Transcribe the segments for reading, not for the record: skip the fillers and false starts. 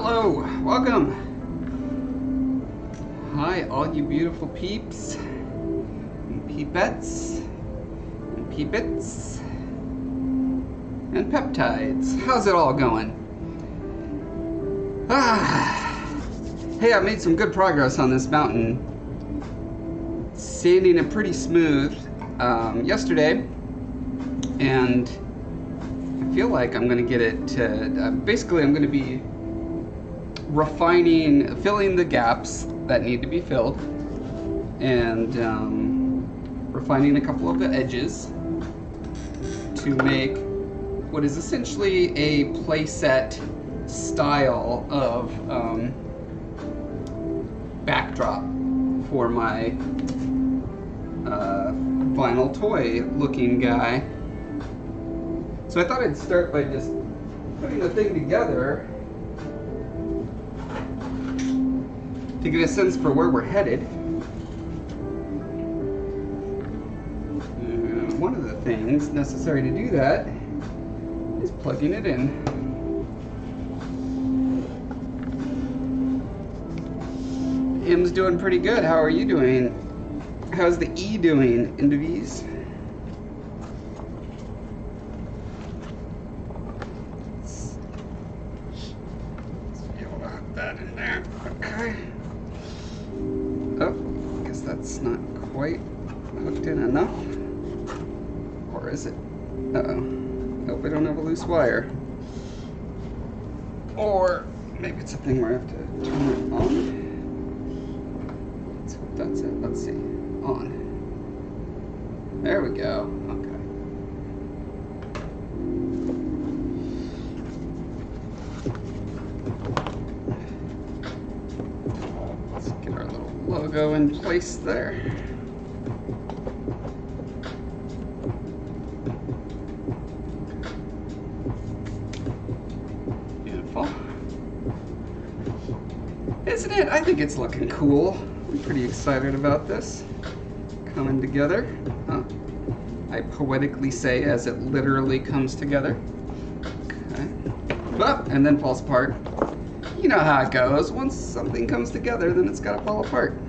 Hello, welcome. Hi, all you beautiful peeps, and peepettes, and peepits, and peptides. How's it all going? Hey, I made some good progress on this mountain. Sanding it pretty smooth yesterday, and I feel like I'm going to get it to, basically I'm going to be filling the gaps that need to be filled, and refining a couple of the edges to make what is essentially a playset style of backdrop for my vinyl toy looking guy. So I thought I'd start by just putting the thing together to get a sense for where we're headed. And one of the things necessary to do that is plugging it in. M's doing pretty good. How are you doing? How's the E doing into these? Let's be able to put that in there. Okay. Oh, I guess that's not quite hooked in enough. Or is it? Uh-oh. Nope, I don't have a loose wire. Or maybe it's a thing where I have to turn it on. That's it. Let's see. On. There we go. Okay. Let's get our little logo in place there. Beautiful. Isn't it? I think it's looking cool. I'm pretty excited about this coming together. I poetically say as it literally comes together. Okay. Oh, and then falls apart. You know how it goes. Once something comes together, then it's gotta fall apart.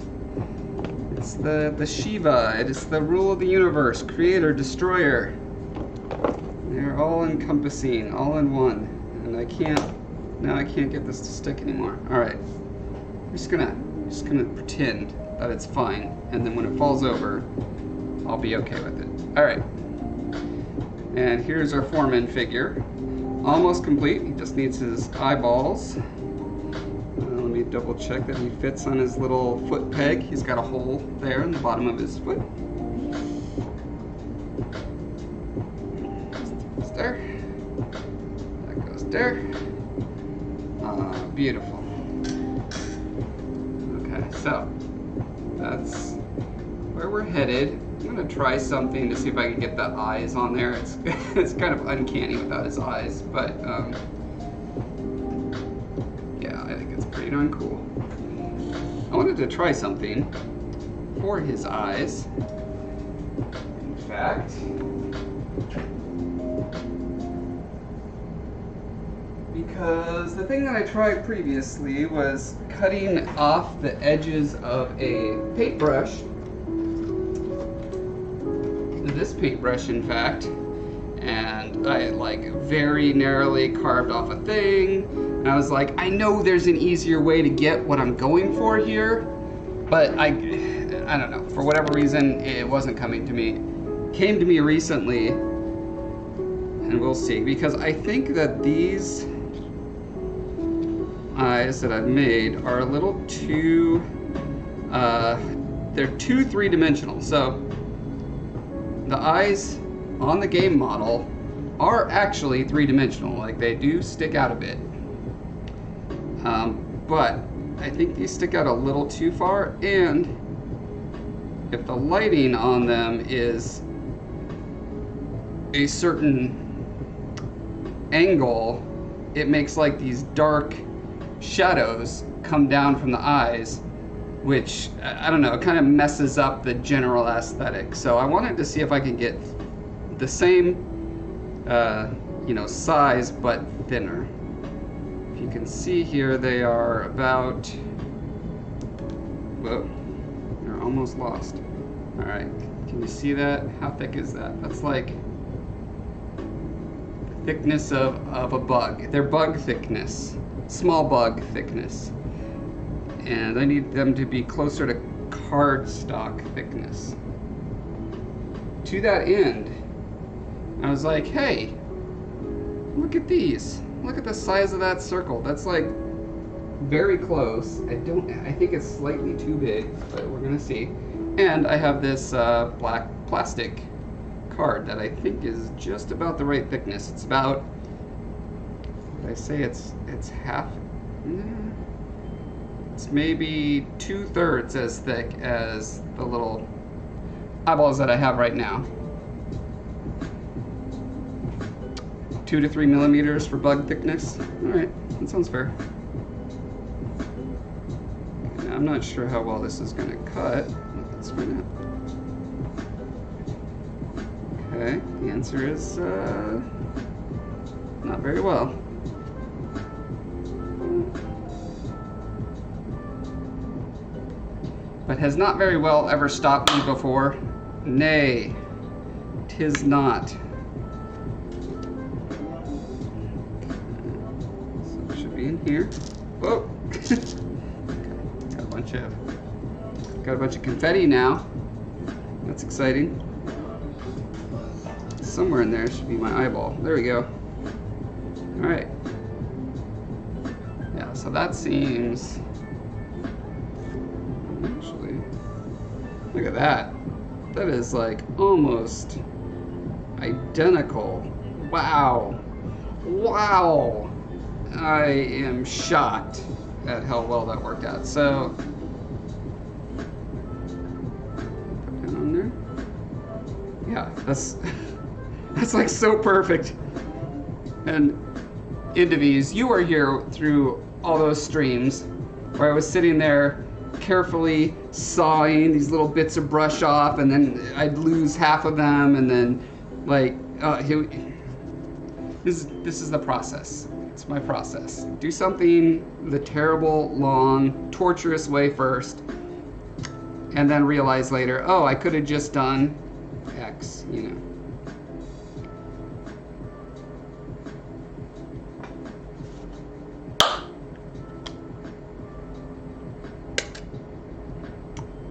It's the Shiva. It is the rule of the universe. Creator, destroyer. They're all encompassing, all in one. And I can't get this to stick anymore. All right. I'm just gonna pretend that it's fine, and then when it falls over, I'll be okay with it. All right. And here's our Foreman figure. Almost complete. He just needs his eyeballs. Let me double check that he fits on his little foot peg. He's got a hole there in the bottom of his foot. Goes there. That goes there. Beautiful. So, that's where we're headed. I'm gonna try something to see if I can get the eyes on there. It's kind of uncanny without his eyes, but yeah, I think it's pretty darn cool. I wanted to try something for his eyes. In fact, because the thing that I tried previously was cutting off the edges of a paintbrush, this paintbrush in fact, and I like very narrowly carved off a thing, and I was like, I know there's an easier way to get what I'm going for here, but I don't know, for whatever reason it wasn't coming to me. It came to me recently, and we'll see, because I think that these eyes that I've made are a little too, they're too three-dimensional. So the eyes on the game model are actually three-dimensional, like they do stick out a bit. But I think these stick out a little too far, and if the lighting on them is a certain angle, it makes like these dark shadows come down from the eyes, which I don't know, it kind of messes up the general aesthetic. So I wanted to see if I could get the same size but thinner. If you You can see here they are about, whoa, they're almost lost. All right, can you see that? How thick is that? That's like the thickness of a bug. They're bug thickness, small bug thickness. And I need them to be closer to cardstock thickness. To that end, I was like, hey, look at these. Look at the size of that circle. That's like very close. I think it's slightly too big, but we're gonna see. And I have this black plastic card that I think is just about the right thickness. It's about, did I say it's half? It's maybe 2/3 as thick as the little eyeballs that I have right now. 2 to 3 millimeters for bug thickness. All right, that sounds fair. Okay, I'm not sure how well this is gonna cut. Let's find out. Okay, the answer is not very well. But has not very well ever stopped me before. Nay, 'tis not. So it should be in here. Whoa! Got a bunch of confetti now. That's exciting. Somewhere in there should be my eyeball. There we go. All right. Yeah. So that seems. Look at that. That is like almost identical. Wow. Wow. I am shocked at how well that worked out. So, put that on there. Yeah, that's like so perfect. And into these, you were here through all those streams where I was sitting there carefully sawing these little bits of brush off, and then I'd lose half of them, and then like this is the process. It's my process. Do something the terrible, long, torturous way first, and then realize later, oh, I could have just done X, you know.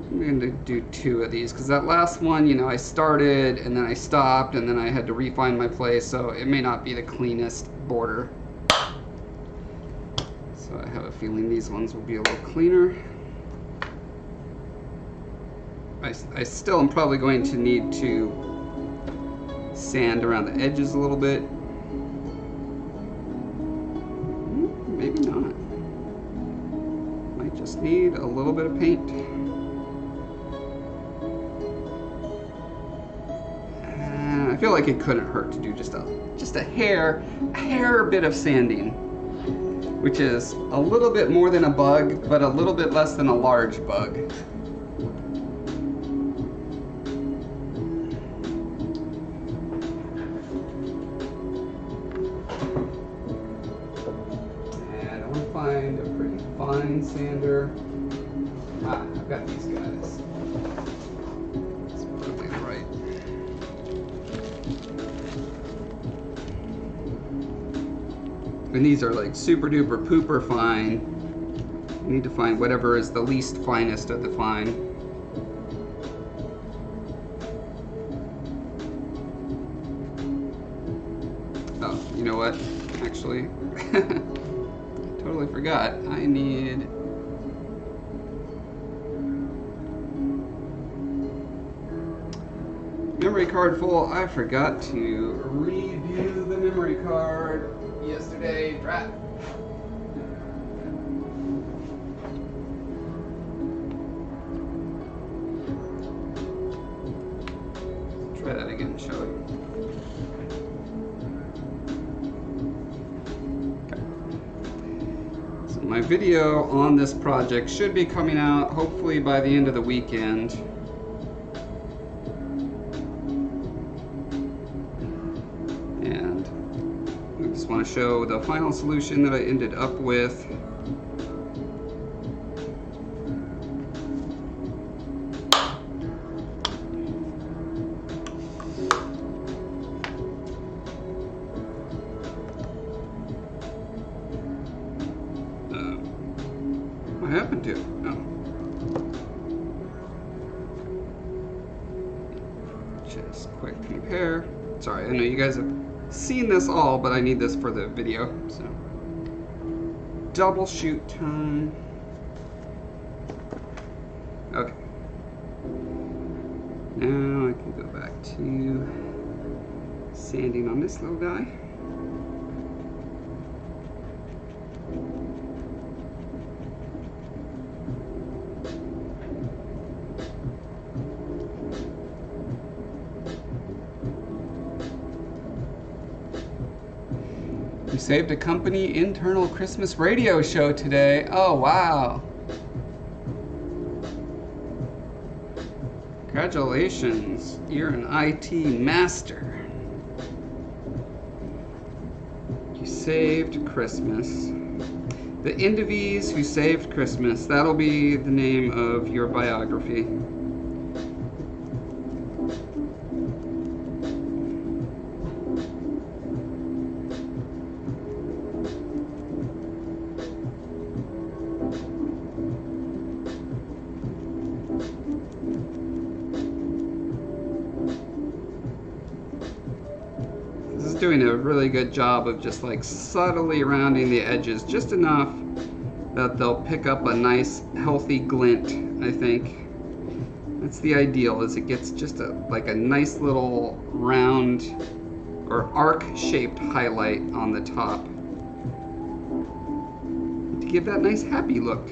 I'm going to do 2 of these because that last one, you know, I started and then I stopped and then I had to refine my place, so it may not be the cleanest border. So I have a feeling these ones will be a little cleaner. I still am probably going to need to sand around the edges a little bit. Maybe not. Might just need a little bit of paint. I feel like it couldn't hurt to do just a hair bit of sanding, which is a little bit more than a bug, but a little bit less than a large bug. And I want to find a pretty fine sander. I've got these guys. And these are like super duper pooper fine. You need to find whatever is the least finest of the fine. Oh, you know what? Actually, totally forgot. I need memory card full. I forgot to review the memory card yesterday. Drat. Try that again, shall we? Okay. So my video on this project should be coming out hopefully by the end of the weekend. to show the final solution that I ended up with. What happened to it? Oh. Just quick compare. Sorry, I know you guys have seen this all, but I need this for the video, so. Double shoot time. Okay. Now I can go back to sanding on this little guy. We saved a company internal Christmas radio show today. Oh, wow. Congratulations, you're an IT master. You saved Christmas. The Indivies who saved Christmas. That'll be the name of your biography. Doing a really good job of just like subtly rounding the edges just enough that they'll pick up a nice healthy glint. I think that's the ideal, is it gets just like a nice little round or arc shaped highlight on the top to give that nice happy look.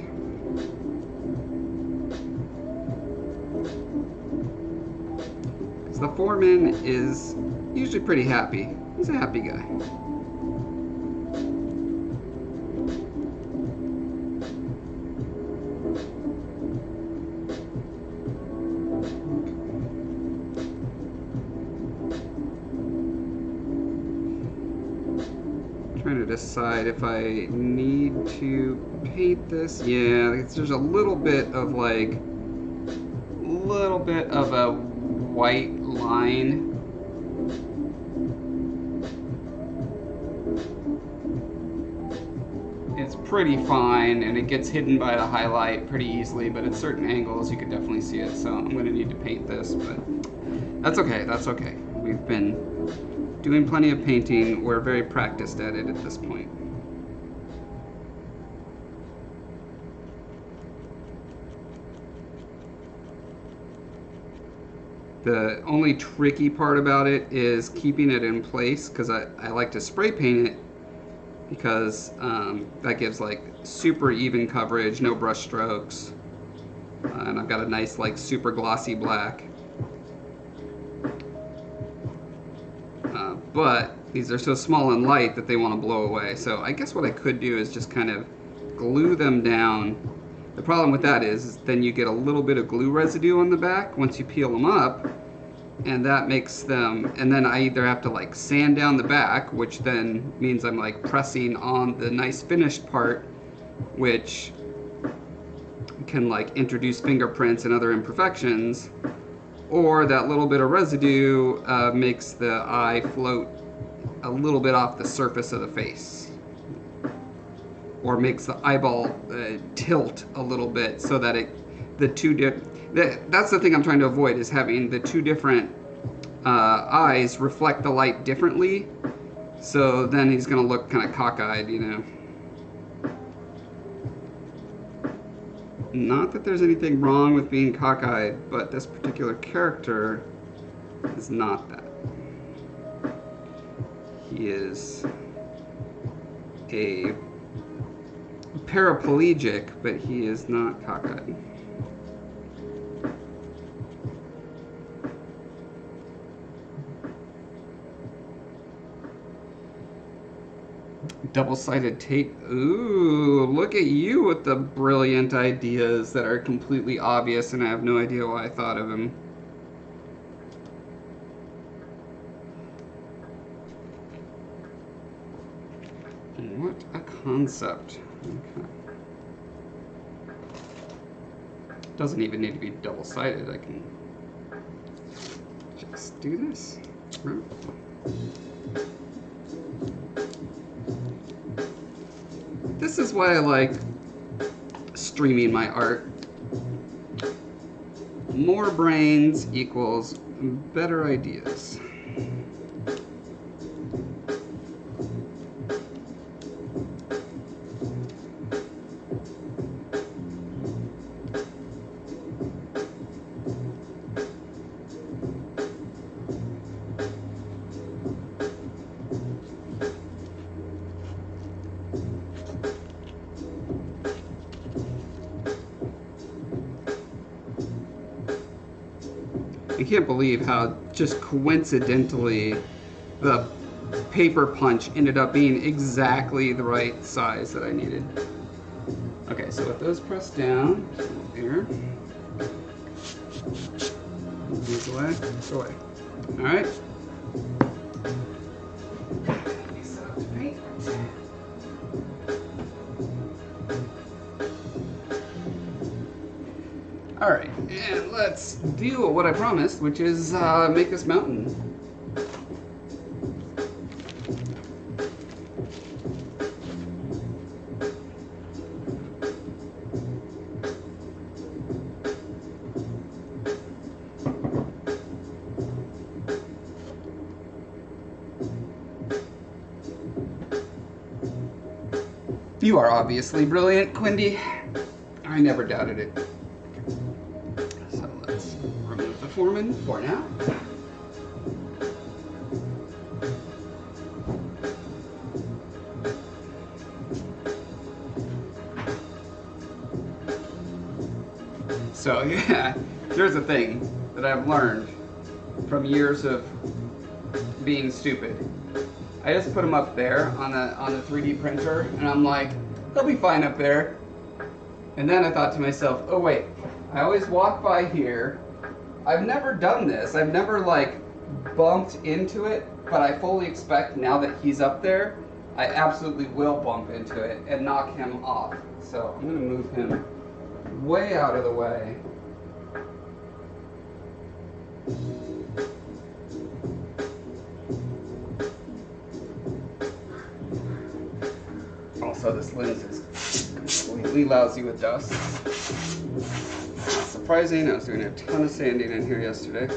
Because the Foreman is usually pretty happy. He's a happy guy. Trying to decide if I need to paint this. Yeah, there's a little bit of like, a white line. It's pretty fine, and it gets hidden by the highlight pretty easily, but at certain angles you can definitely see it, so I'm going to need to paint this, but that's okay, that's okay. We've been doing plenty of painting. We're very practiced at it at this point. The only tricky part about it is keeping it in place, because I like to spray paint it, because that gives like super even coverage, no brush strokes, and I've got a nice like super glossy black. But these are so small and light that they want to blow away. So I guess what I could do is just kind of glue them down. The problem with that is then you get a little bit of glue residue on the back once you peel them up, and that makes them, and then I either have to like sand down the back, which then means I'm like pressing on the nice finished part, which can like introduce fingerprints and other imperfections, or that little bit of residue makes the eye float a little bit off the surface of the face, or makes the eyeball tilt a little bit, so that that's the thing I'm trying to avoid, is having the two different eyes reflect the light differently, so then he's going to look kind of cockeyed, you know. Not that there's anything wrong with being cockeyed, but this particular character is not that. He is a paraplegic, but he is not cockeyed. Double-sided tape. Ooh, look at you with the brilliant ideas that are completely obvious, and I have no idea why I thought of them. What a concept. Okay. Doesn't even need to be double-sided. I can just do this. This is why I like streaming my art. More brains equals better ideas. I can't believe how just coincidentally the paper punch ended up being exactly the right size that I needed. Okay, so with those pressed down, here, these away, go away. All right. All right, and let's do what I promised, which is make this mountain. You are obviously brilliant, Quindy. I never doubted it. So let's remove the Foreman for now. So yeah, here's the thing that I've learned from years of being stupid. I just put them up there on the 3D printer, and I'm like, they'll be fine up there. And then I thought to myself, oh wait, I always walk by here. I've never done this. I've never like bumped into it, but I fully expect now that he's up there, I absolutely will bump into it and knock him off. So I'm gonna move him way out of the way. Also, this lens is completely lousy with dust. Not surprising, I was doing a ton of sanding in here yesterday.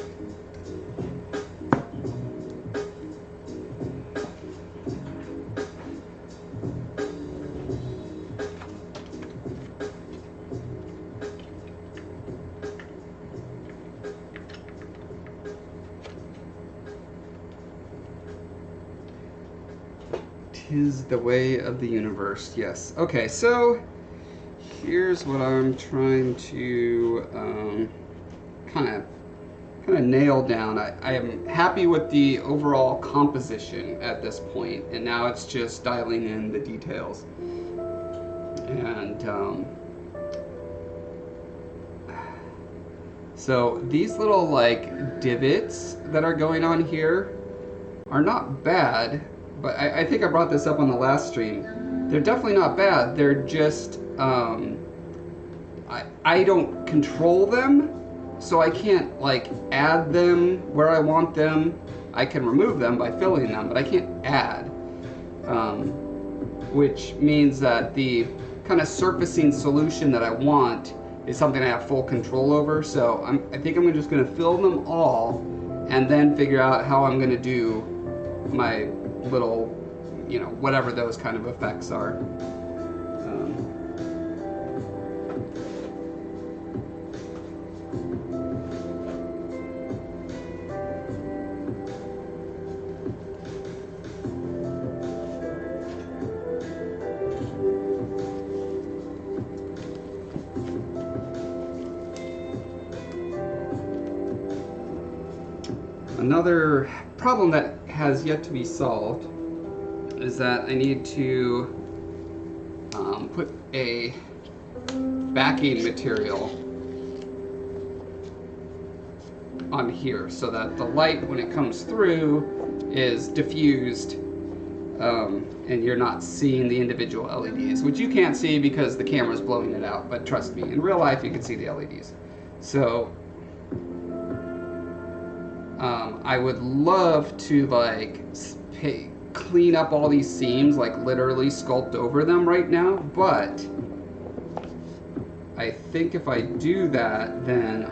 Tis the way of the universe, yes. Okay, so here's what I'm trying to kind of nail down. I am happy with the overall composition at this point, and now it's just dialing in the details. And so these little like divots that are going on here are not bad. But I think I brought this up on the last stream. They're definitely not bad. They're just, I don't control them, so I can't like add them where I want them. I can remove them by filling them, but I can't add. Which means that the kind of surfacing solution that I want is something I have full control over. So I think I'm just gonna fill them all and then figure out how I'm gonna do my little, you know, whatever those kind of effects are. Another problem that has yet to be solved is that I need to put a backing material on here so that the light, when it comes through, is diffused and you're not seeing the individual LEDs, which you can't see because the camera's blowing it out, but trust me, in real life you can see the LEDs. So I would love to like clean up all these seams, like literally sculpt over them right now, but I think if I do that, then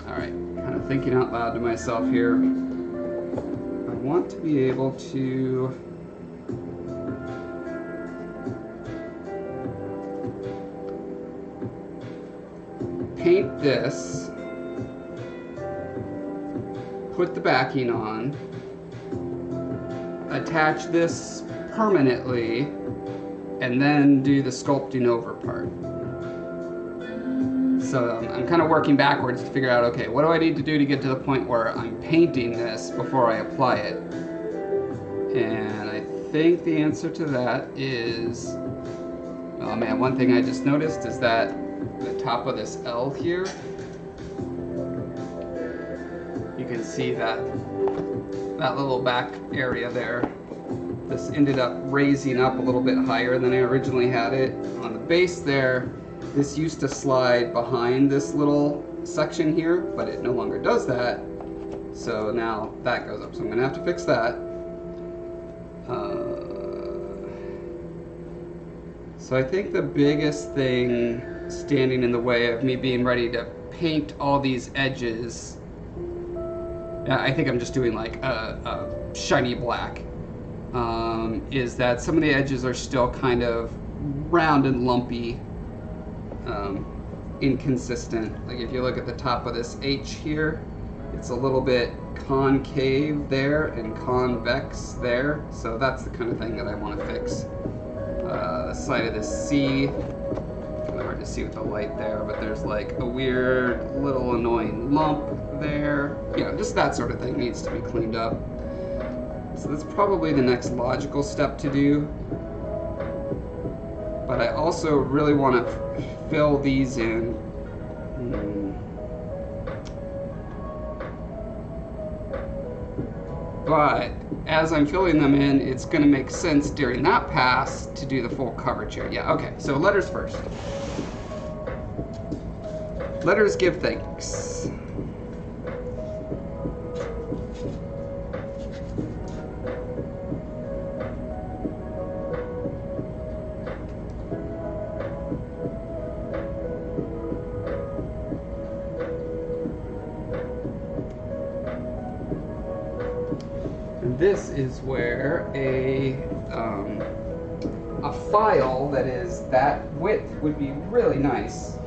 alright, kind of thinking out loud to myself here. I want to be able to paint this, put the backing on, attach this permanently, and then do the sculpting over part. So I'm kind of working backwards to figure out, okay, what do I need to do to get to the point where I'm painting this before I apply it? And I think the answer to that is, oh man, one thing I just noticed is that the top of this L here, you can see that little back area there. This ended up raising up a little bit higher than I originally had it. On the base there, this used to slide behind this little section here, but it no longer does that. So now that goes up. So I'm gonna have to fix that. So I think the biggest thing standing in the way of me being ready to paint all these edges, I think I'm just doing like a shiny black, is that some of the edges are still kind of round and lumpy, inconsistent. Like if you look at the top of this H here, it's a little bit concave there and convex there. So that's the kind of thing that I want to fix. The side of this C, kind of hard to see with the light there, but there's like a weird little annoying lump there. You know, just that sort of thing needs to be cleaned up. So that's probably the next logical step to do. But I also really want to fill these in. But as I'm filling them in, it's going to make sense during that pass to do the full coverage here. Yeah, okay, so letters first. Letters give thanks. This is where a file that is that width would be really nice.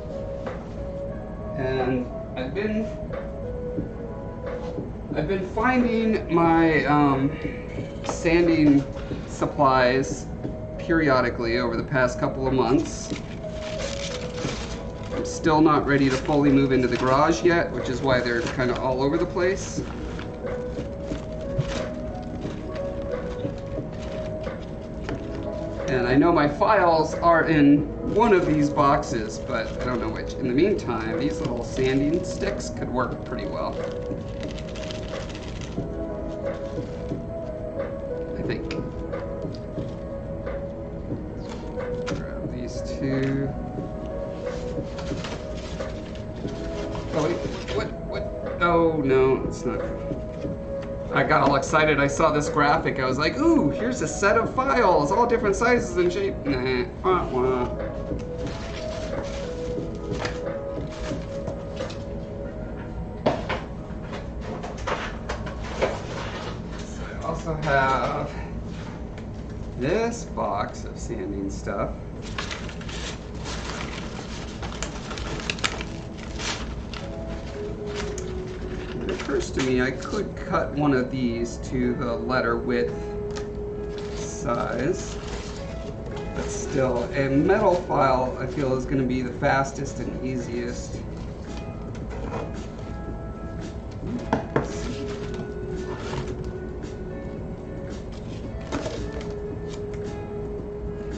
And I've been finding my sanding supplies periodically over the past couple of months. I'm still not ready to fully move into the garage yet, which is why they're kind of all over the place. And I know my files are in one of these boxes, but I don't know which. In the meantime, these little sanding sticks could work pretty well, I think. Grab these two. Oh wait, what? Oh no, it's not. I got all excited. I saw this graphic. I was like, ooh, here's a set of files, all different sizes and shape. Nah, wah, wah. So I also have this box of sanding stuff. It occurs to me I could cut one of these to the letter width size, but still, a metal file I feel is going to be the fastest and easiest.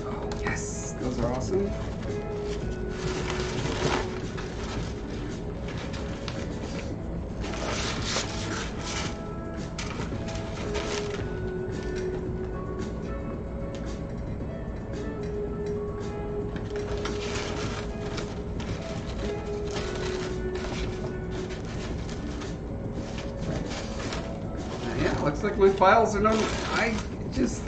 Oh yes, those are awesome. Looks like my files are no. I just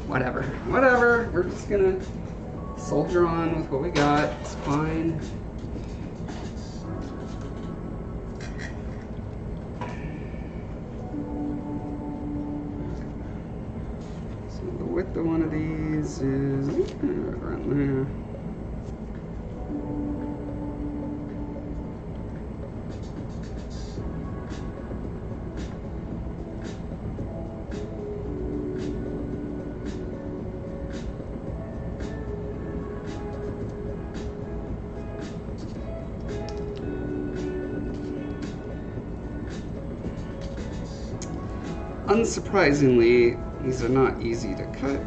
whatever. We're just gonna soldier on with what we got. It's fine. So the width of one of these is right around there. Unsurprisingly, these are not easy to cut.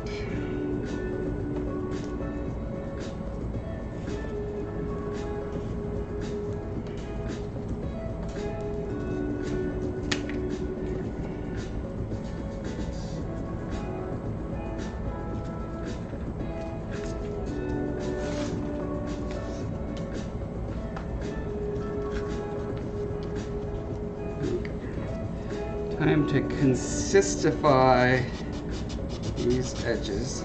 Time to consistify these edges.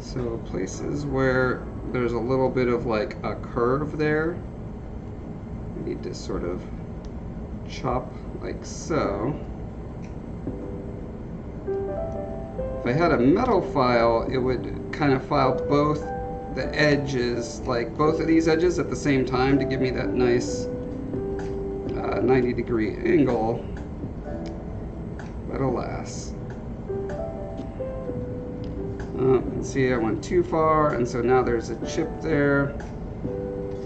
So places where there's a little bit of like a curve there, I need to sort of chop like so. If I had a metal file, it would kind of file both the edges, like both of these edges at the same time to give me that nice 90-degree angle, but alas. And see, I went too far, and so now there's a chip there.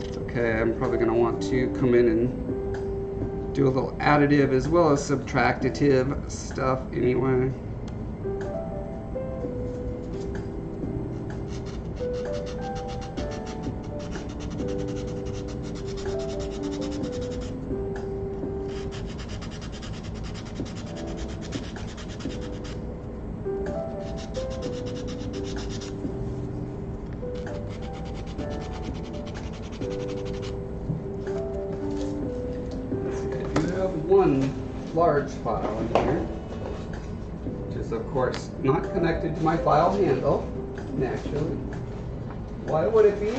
It's okay, I'm probably going to want to come in and do a little additive as well as subtractive stuff anyway. One large file in here, which is of course not connected to my file handle, naturally. Why would it be?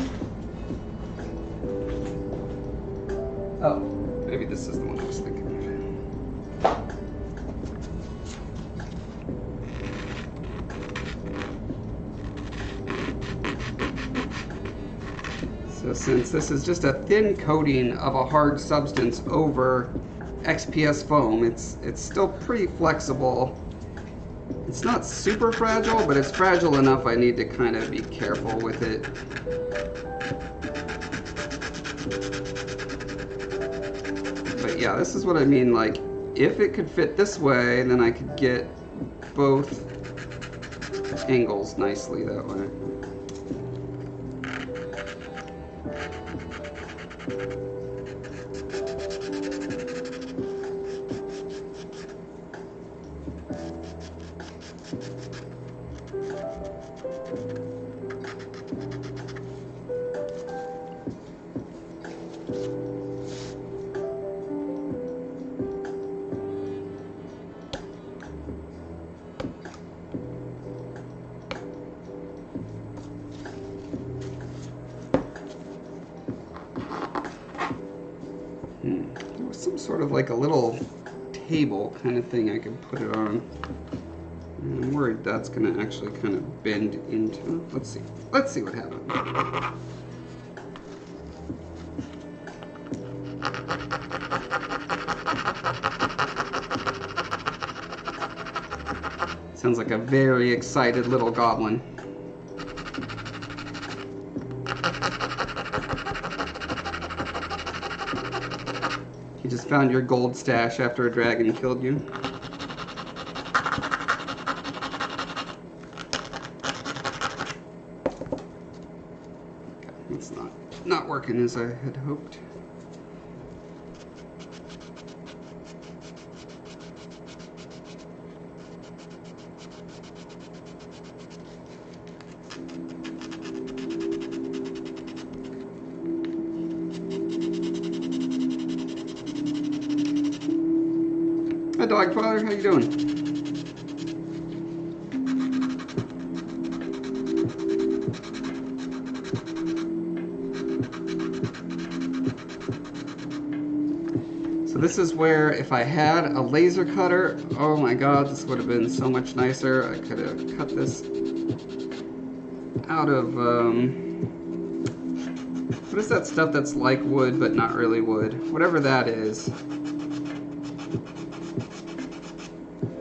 Oh, maybe this is the one I was thinking of. So since this is just a thin coating of a hard substance over XPS foam, it's still pretty flexible. It's not super fragile, but it's fragile enough I need to kind of be careful with it. But yeah, this is what I mean, like if it could fit this way, then I could get both angles nicely that way. There was some sort of like a little table kind of thing I could put it on. I'm worried that's going to actually kind of bend into. Let's see what happens. Sounds like a very excited little goblin. You just found your gold stash after a dragon killed you. It's not working as I had hoped. Hi, Dogfather. How you doing? This is where if I had a laser cutter, oh my god, this would have been so much nicer. I could have cut this out of, what is that stuff that's like wood but not really wood? Whatever that is.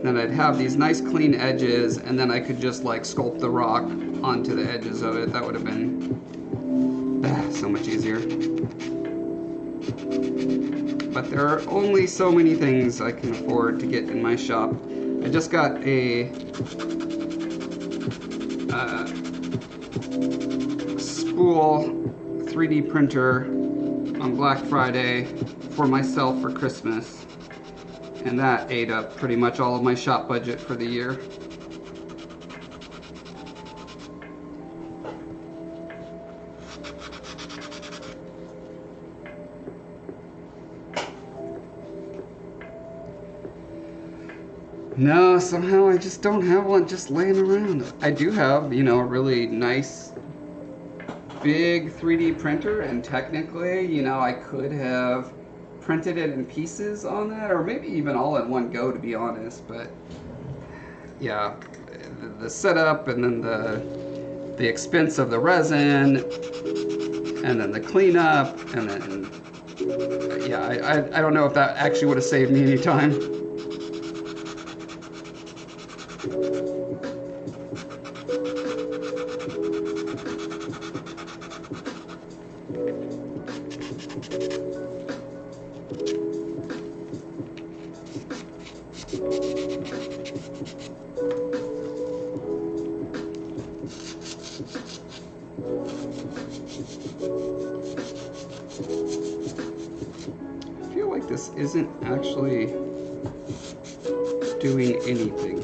Then I'd have these nice clean edges, and then I could just like sculpt the rock onto the edges of it. That would have been so much easier. But there are only so many things I can afford to get in my shop. I just got a spool 3D printer on Black Friday for myself for Christmas, and that ate up pretty much all of my shop budget for the year. No, somehow I just don't have one just laying around. I do have, you know, a really nice big 3D printer, and technically, you know, I could have printed it in pieces on that, or maybe even all in one go, to be honest. But yeah, the setup, and then the expense of the resin, and then the cleanup, and then yeah, I don't know if that actually would have saved me any time. I feel like this isn't actually doing anything.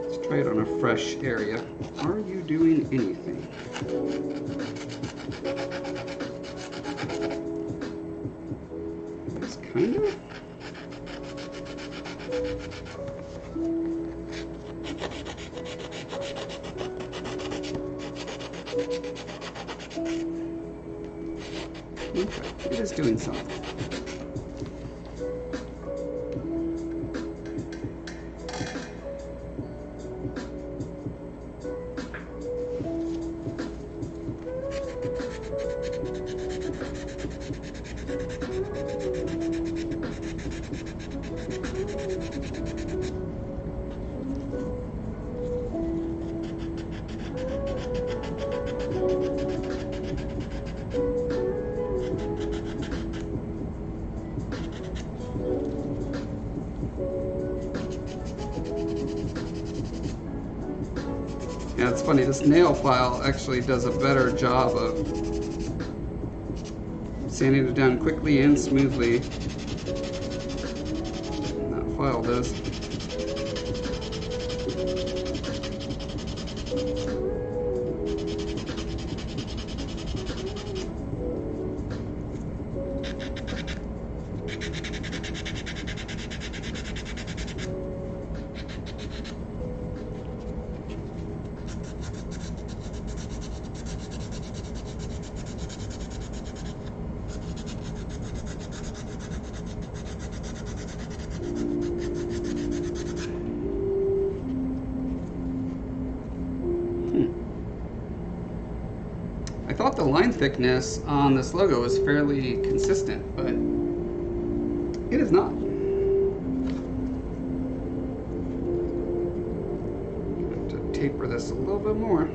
Let's try it on a fresh area. Are you doing anything? It's kind of. Okay, it is doing something. Yeah, it's funny, this nail file actually does a better job of sanding it down quickly and smoothly than that file does. I thought the line thickness on this logo was fairly consistent, but it is not. I have to taper this a little bit more.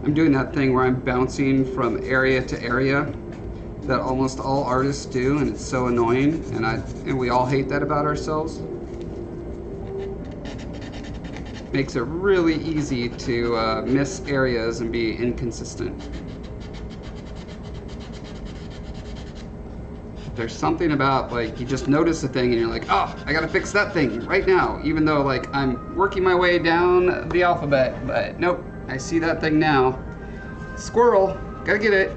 I'm doing that thing where I'm bouncing from area to area that almost all artists do, and it's so annoying, and we all hate that about ourselves. Makes it really easy to miss areas and be inconsistent. There's something about, like, you just notice a thing and you're like, oh, I gotta fix that thing right now, even though, like, I'm working my way down the alphabet, but nope, I see that thing now. Squirrel, gotta get it.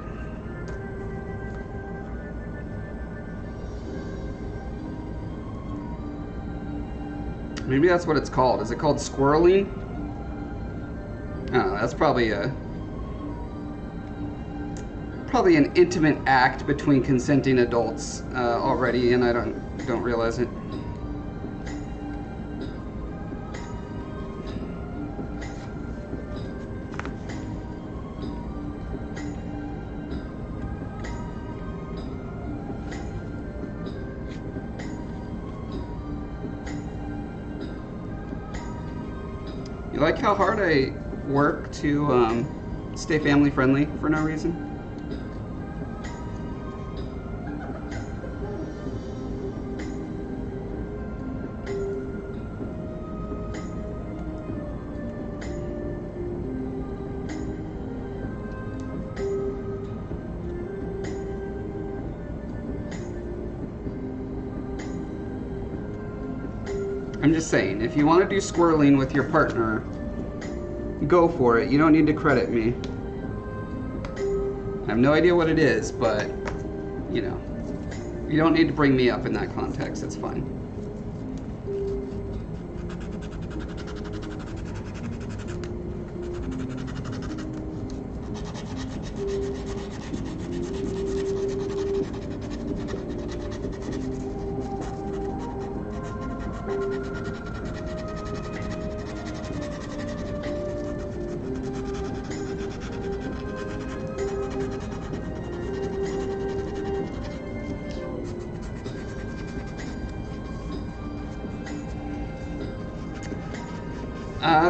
Maybe that's what it's called. Is it called squirreling? I don't know, that's probably an intimate act between consenting adults already, and I don't realize it. You like how hard I work to stay family friendly for no reason? I'm just saying, if you want to do squirreling with your partner, go for it. You don't need to credit me. I have no idea what it is, but, you know, you don't need to bring me up in that context. It's fine.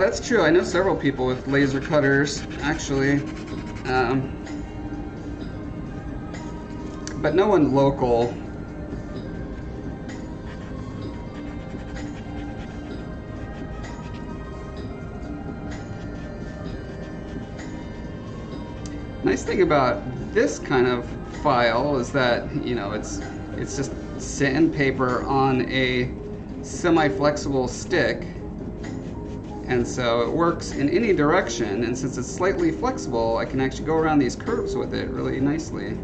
That's true. I know several people with laser cutters, actually. But no one local. Nice thing about this kind of file is that, you know, it's just sandpaper on a semi-flexible stick. And so it works in any direction, and since it's slightly flexible, I can actually go around these curves with it really nicely.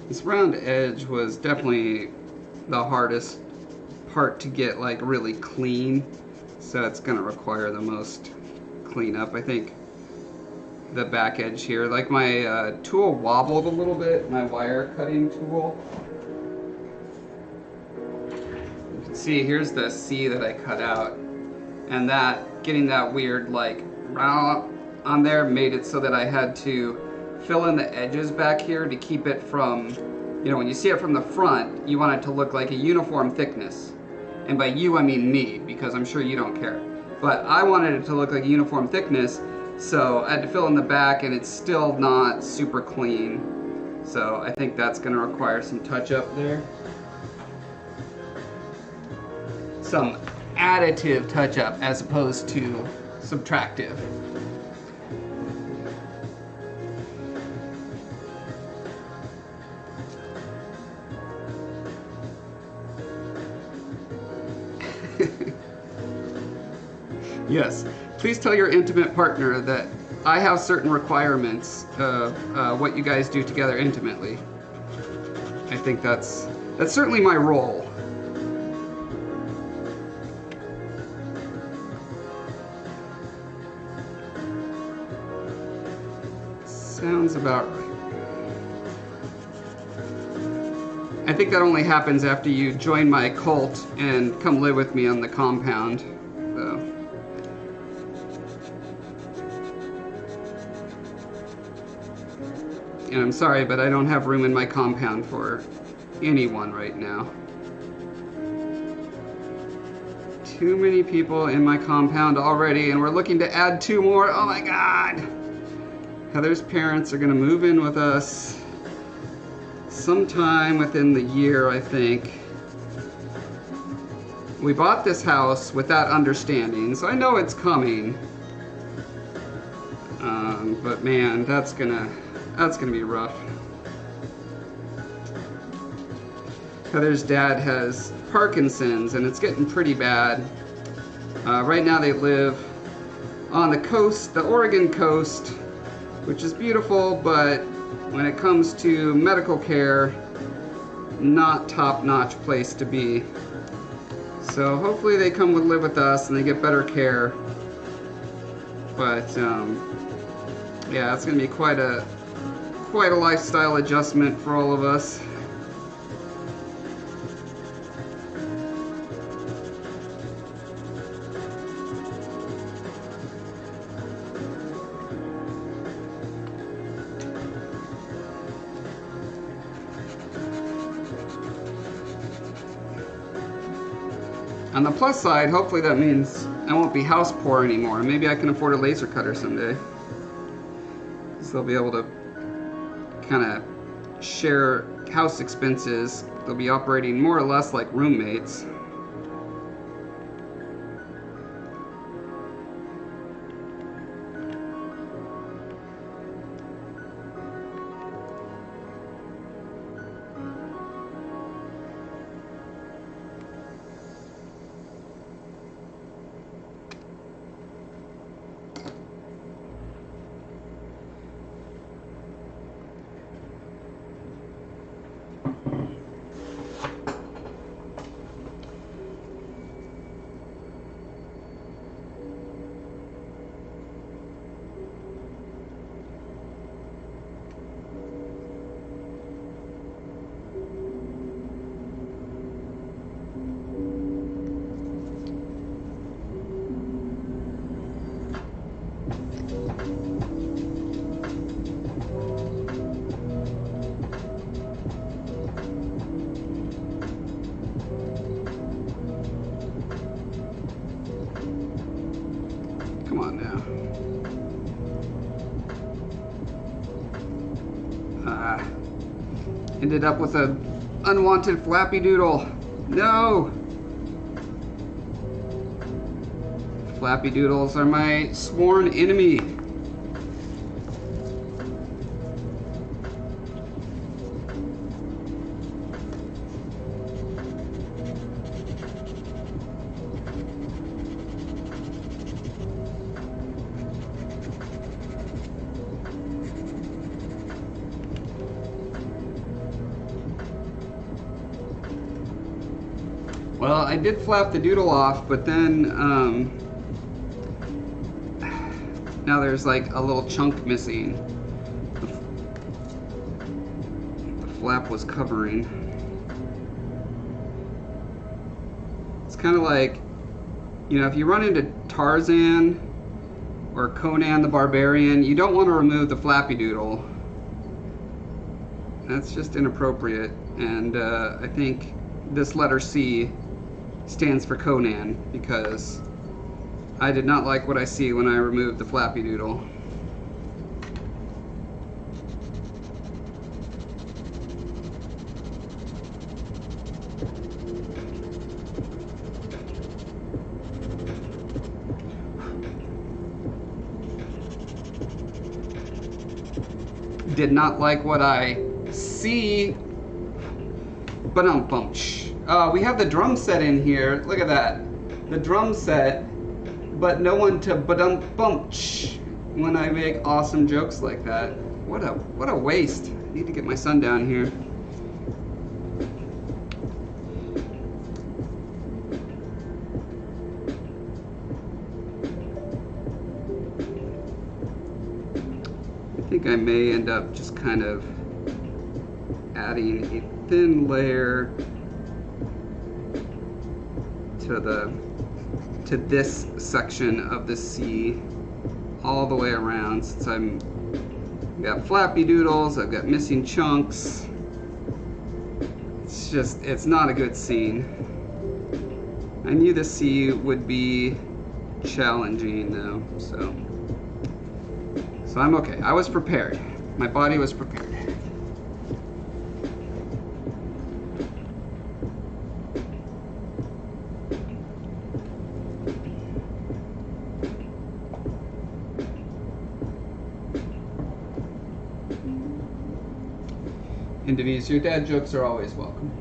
This round edge was definitely the hardest part to get like really clean, so it's gonna require the most cleanup. I think the back edge here, like my tool wobbled a little bit, my wire cutting tool. See, here's the C that I cut out, and that, getting that weird like round on there made it so that I had to fill in the edges back here to keep it from, you know, when you see it from the front, you want it to look like a uniform thickness. And by you, I mean me, because I'm sure you don't care. But I wanted it to look like a uniform thickness, so I had to fill in the back, and it's still not super clean. So I think that's going to require some touch up there. Some additive touch up as opposed to subtractive. Yes, please tell your intimate partner that I have certain requirements of what you guys do together intimately. I think that's certainly my role. Sounds about right. I think that only happens after you join my cult and come live with me on the compound. So. And I'm sorry, but I don't have room in my compound for anyone right now. Too many people in my compound already, and we're looking to add 2 more. Oh my God! Heather's parents are gonna move in with us sometime within the year, I think. We bought this house with that understanding, so I know it's coming. But man, that's gonna be rough. Heather's dad has Parkinson's, and it's getting pretty bad. Right now they live on the coast, the Oregon coast, which is beautiful, but when it comes to medical care, not top-notch place to be. So hopefully they come to live with us and they get better care. But yeah, it's gonna be quite a lifestyle adjustment for all of us. On the plus side, hopefully that means I won't be house poor anymore. Maybe I can afford a laser cutter someday. So they'll be able to kind of share house expenses. They'll be operating more or less like roommates. Come on now. Ended up with a unwanted flappy doodle. No! Flappy doodles are my sworn enemy. Well, I did flap the doodle off, but then now there's like a little chunk missing. The flap was covering. It's kind of like, you know, if you run into Tarzan or Conan the Barbarian, you don't want to remove the flappy doodle. That's just inappropriate. And I think this letter C stands for Conan, because I did not like what I see when I removed the flappy doodle. Did not like what I see. We have the drum set in here. Look at that. The drum set, but no one to when I make awesome jokes like that. What a waste. I need to get my son down here. I think I may end up just kind of adding a thin layer to this section of the C all the way around, since I've got flappy doodles, I've got missing chunks. It's not a good scene. I knew the C would be challenging though, so I'm okay. I was prepared. My body was prepared. Indonesian, your dad jokes are always welcome.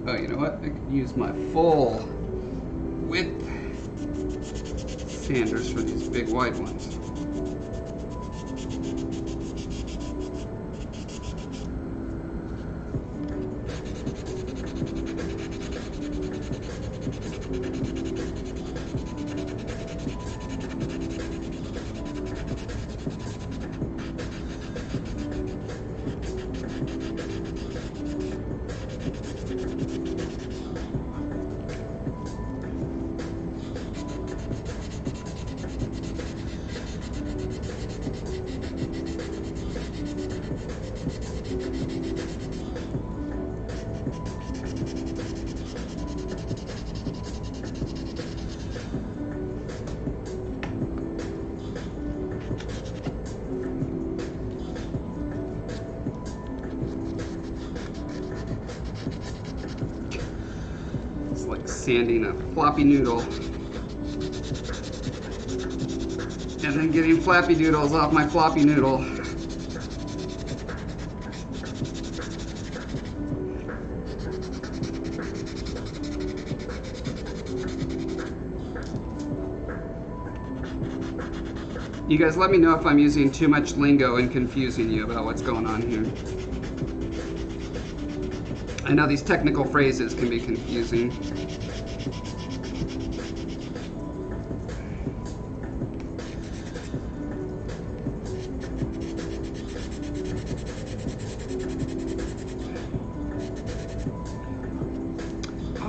Oh, you know what? I could use my full width sanders for these big wide ones. Sanding a floppy noodle and then getting flappy doodles off my floppy noodle. You guys let me know if I'm using too much lingo and confusing you about what's going on here. I know these technical phrases can be confusing.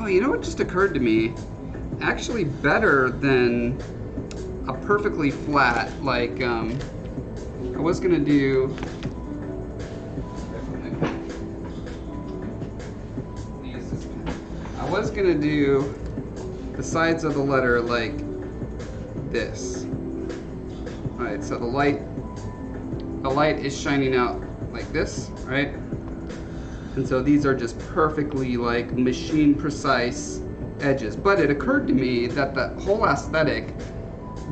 You know what just occurred to me? Actually better than a perfectly flat, like, I was gonna do, the sides of the letter like this. Alright, so the light is shining out like this, right? And so these are just perfectly like machine precise edges. But it occurred to me that the whole aesthetic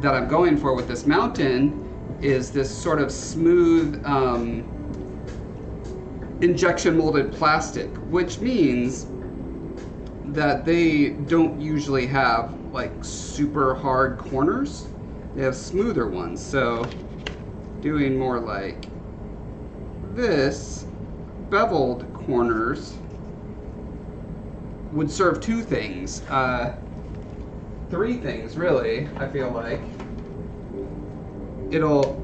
that I'm going for with this mountain is this sort of smooth injection molded plastic, which means that they don't usually have like super hard corners. They have smoother ones. So doing more like this, beveled corners would serve two things. Three things, really, I feel like. It'll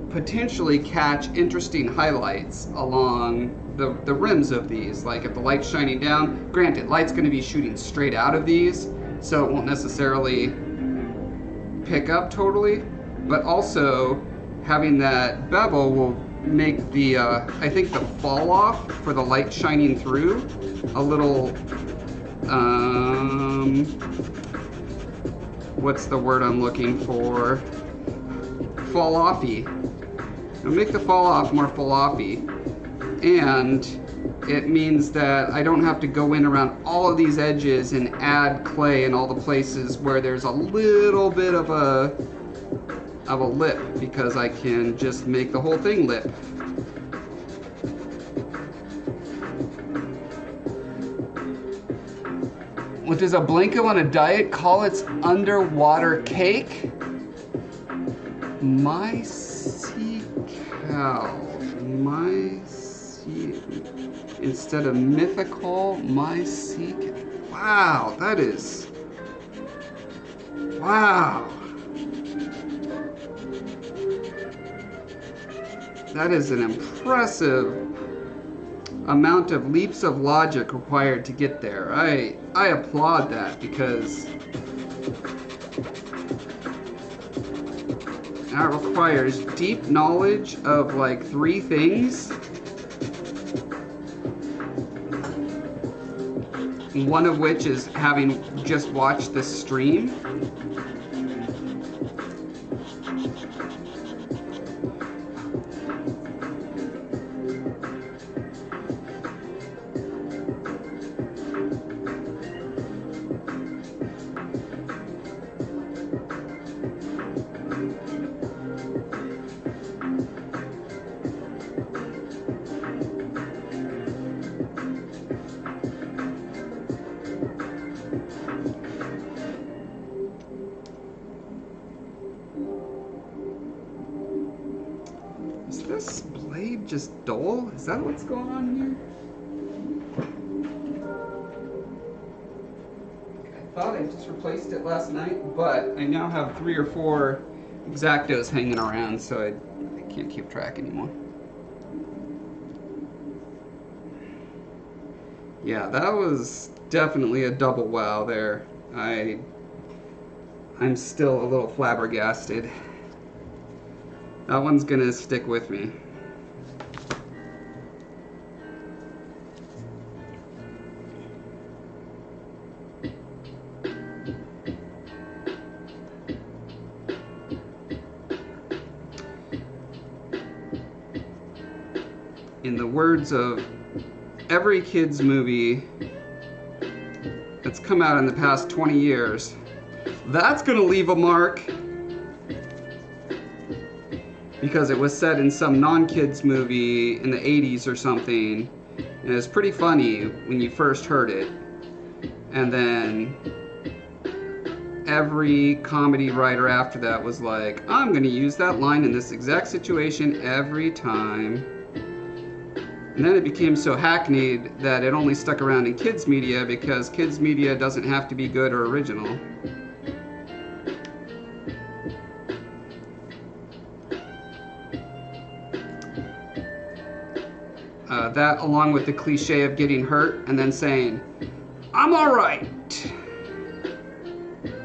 potentially catch interesting highlights along the rims of these. Like if the light's shining down, granted, light's going to be shooting straight out of these, so it won't necessarily pick up totally, but also having that bevel will make the, I think the fall off for the light shining through a little, what's the word I'm looking for? Fall offy. It'll make the fall off more fall offy, and it means that I don't have to go in around all of these edges and add clay in all the places where there's a little bit of a lip, because I can just make the whole thing lip. What does a Blanco on a diet call its underwater cake? My sea cow. My sea. Instead of mythical, my sea cow. Wow, that is. Wow. That is an impressive amount of leaps of logic required to get there. I applaud that, because that requires deep knowledge of like three things. One of which is having just watched this stream. Is this blade just dull? Is that what's going on here? I thought I just replaced it last night, but I now have 3 or 4 X-Actos hanging around, so I can't keep track anymore. Yeah, that was definitely a double wow there. I'm still a little flabbergasted. That one's gonna stick with me. In the words of every kids movie that's come out in the past 20 years, that's gonna leave a mark. Because it was set in some non-kids movie in the 80s or something, and it was pretty funny when you first heard it. And then every comedy writer after that was like, I'm gonna use that line in this exact situation every time. And then it became so hackneyed that it only stuck around in kids media, because kids media doesn't have to be good or original. That, along with the cliche of getting hurt and then saying, I'm alright.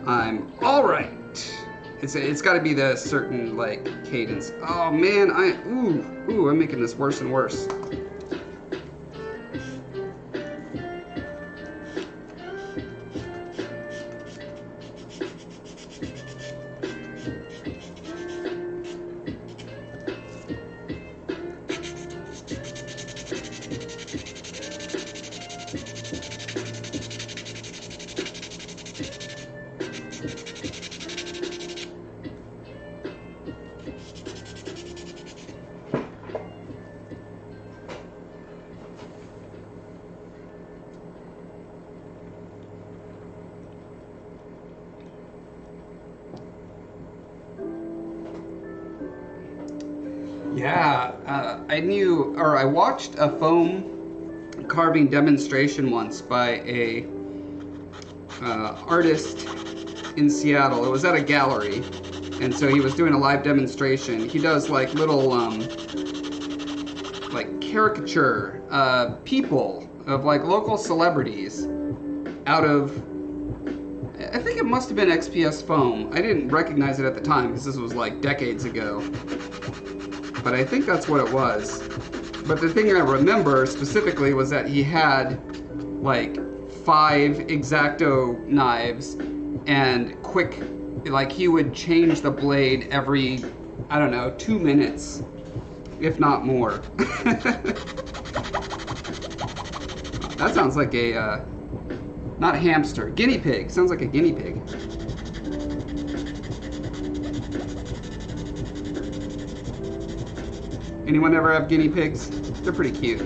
I'm alright. It's got to be the certain, like, cadence. Oh man, I'm making this worse and worse. Yeah, I watched a foam carving demonstration once by a artist in Seattle. It was at a gallery, and so he was doing a live demonstration. He does like little like caricature people of like local celebrities out of, I think it must have been XPS foam. I didn't recognize it at the time because this was like decades ago, but I think that's what it was. But the thing I remember specifically was that he had like 5 X-Acto knives, and quick, like he would change the blade every, I don't know, 2 minutes, if not more. That sounds like a, not hamster, guinea pig. Sounds like a guinea pig. Anyone ever have guinea pigs? They're pretty cute.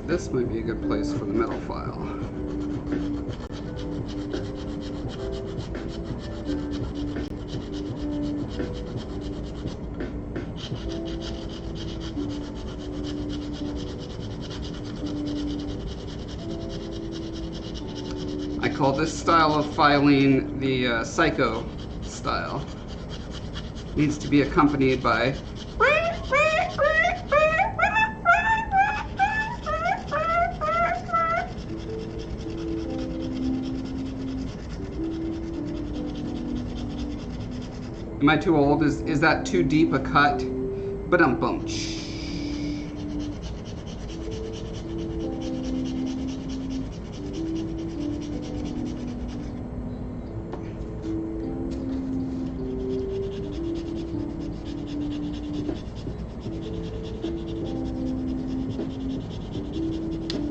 This might be a good place for the metal file. I call this style of filing the psycho style. Needs to be accompanied by Am I too old? Is that too deep a cut? Ba-dum-bum-ch.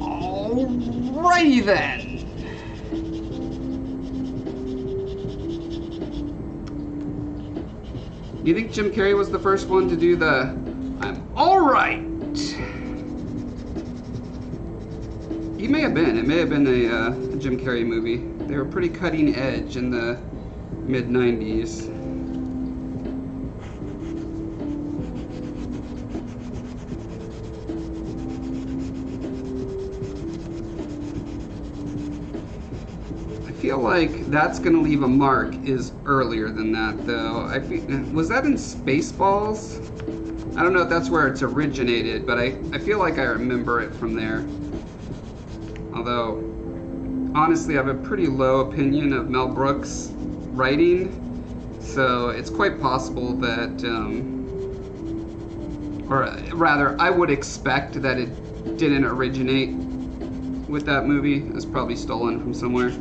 Alrighty then. Do you think Jim Carrey was the first one to do the I'm alright? He may have been. It may have been a Jim Carrey movie. They were pretty cutting edge in the mid-90s. I feel like That's Gonna Leave a Mark is earlier than that, though. Was that in Spaceballs? I don't know if that's where it's originated, but I feel like I remember it from there. Although, honestly, I have a pretty low opinion of Mel Brooks' writing, so it's quite possible that, or rather, I would expect that it didn't originate with that movie. It was probably stolen from somewhere.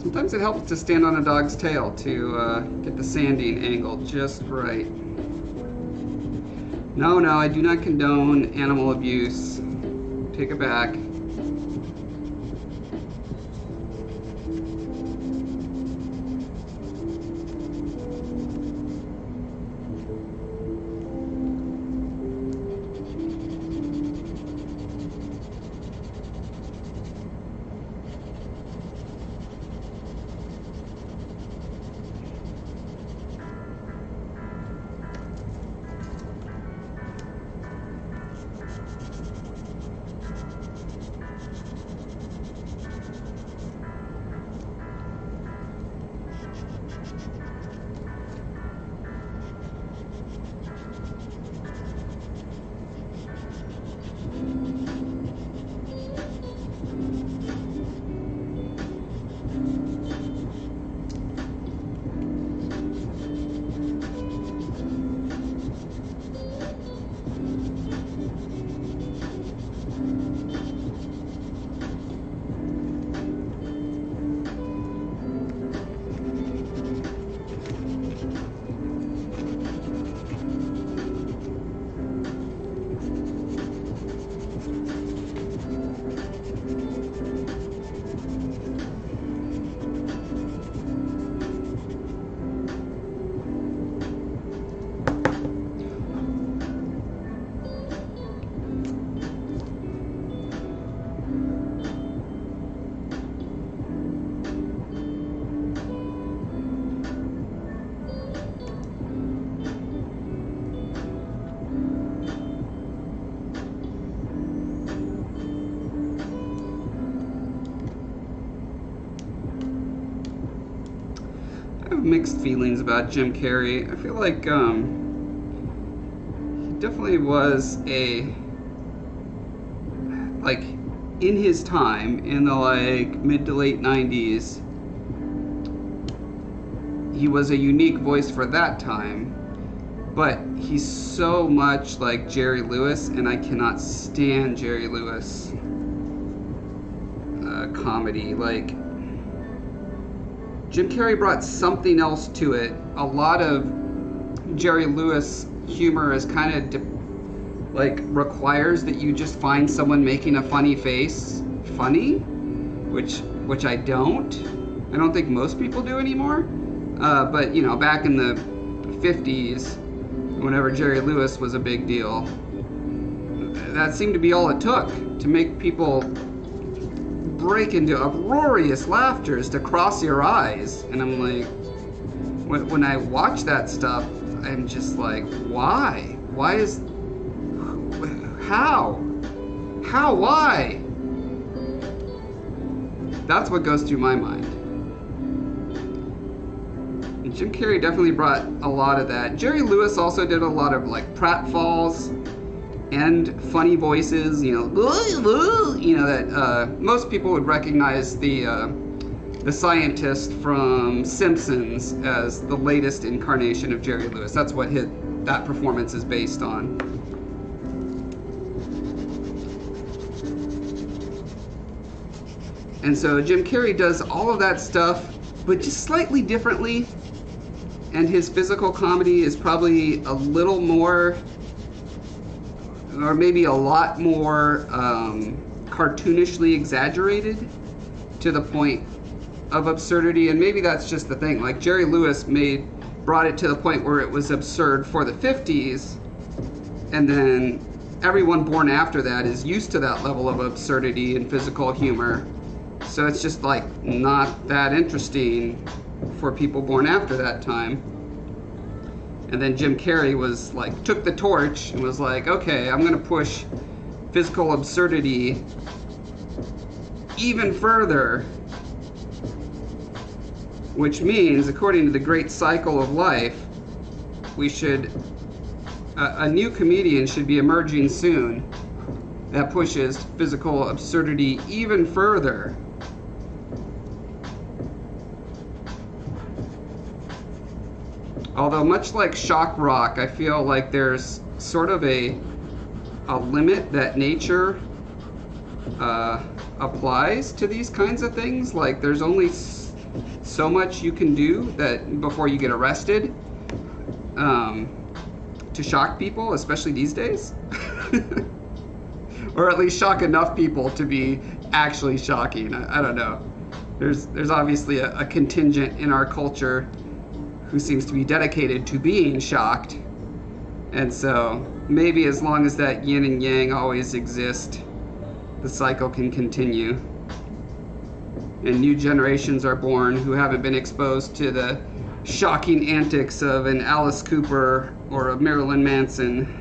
Sometimes it helps to stand on a dog's tail to get the sanding angle just right. No, I do not condone animal abuse. Take it back. mixed feelings about Jim Carrey. I feel like he definitely was like in his time, in the like mid to late 90s, he was a unique voice for that time. But he's so much like Jerry Lewis, and I cannot stand Jerry Lewis comedy. Like, Jim Carrey brought something else to it. A lot of Jerry Lewis humor is kind of like requires that you just find someone making a funny face funny, which I don't think most people do anymore. But you know, back in the 50s, whenever Jerry Lewis was a big deal, that seemed to be all it took to make people break into uproarious laughters, to cross your eyes. And I'm like, when I watch that stuff, I'm just like, why? Why? That's what goes through my mind. And Jim Carrey definitely brought a lot of that. Jerry Lewis also did a lot of like pratfalls and funny voices, you know, that most people would recognize the scientist from Simpsons as the latest incarnation of Jerry Lewis. That's what that performance is based on. And so Jim Carrey does all of that stuff, but just slightly differently. And his physical comedy is probably a little more, or maybe a lot more cartoonishly exaggerated to the point of absurdity. And maybe that's just the thing. Like, Jerry Lewis brought it to the point where it was absurd for the 50s, and then everyone born after that is used to that level of absurdity and physical humor. So it's just like not that interesting for people born after that time. And then Jim Carrey was like, took the torch and was like, okay, I'm gonna push physical absurdity even further, which means, according to the great cycle of life, a new comedian should be emerging soon that pushes physical absurdity even further. Although, much like shock rock, I feel like there's sort of a limit that nature applies to these kinds of things. Like, there's only so much you can do that before you get arrested to shock people, especially these days. Or at least shock enough people to be actually shocking. I don't know. There's obviously a contingent in our culture who seems to be dedicated to being shocked. And so maybe as long as that yin and yang always exist, the cycle can continue. And new generations are born who haven't been exposed to the shocking antics of an Alice Cooper or a Marilyn Manson.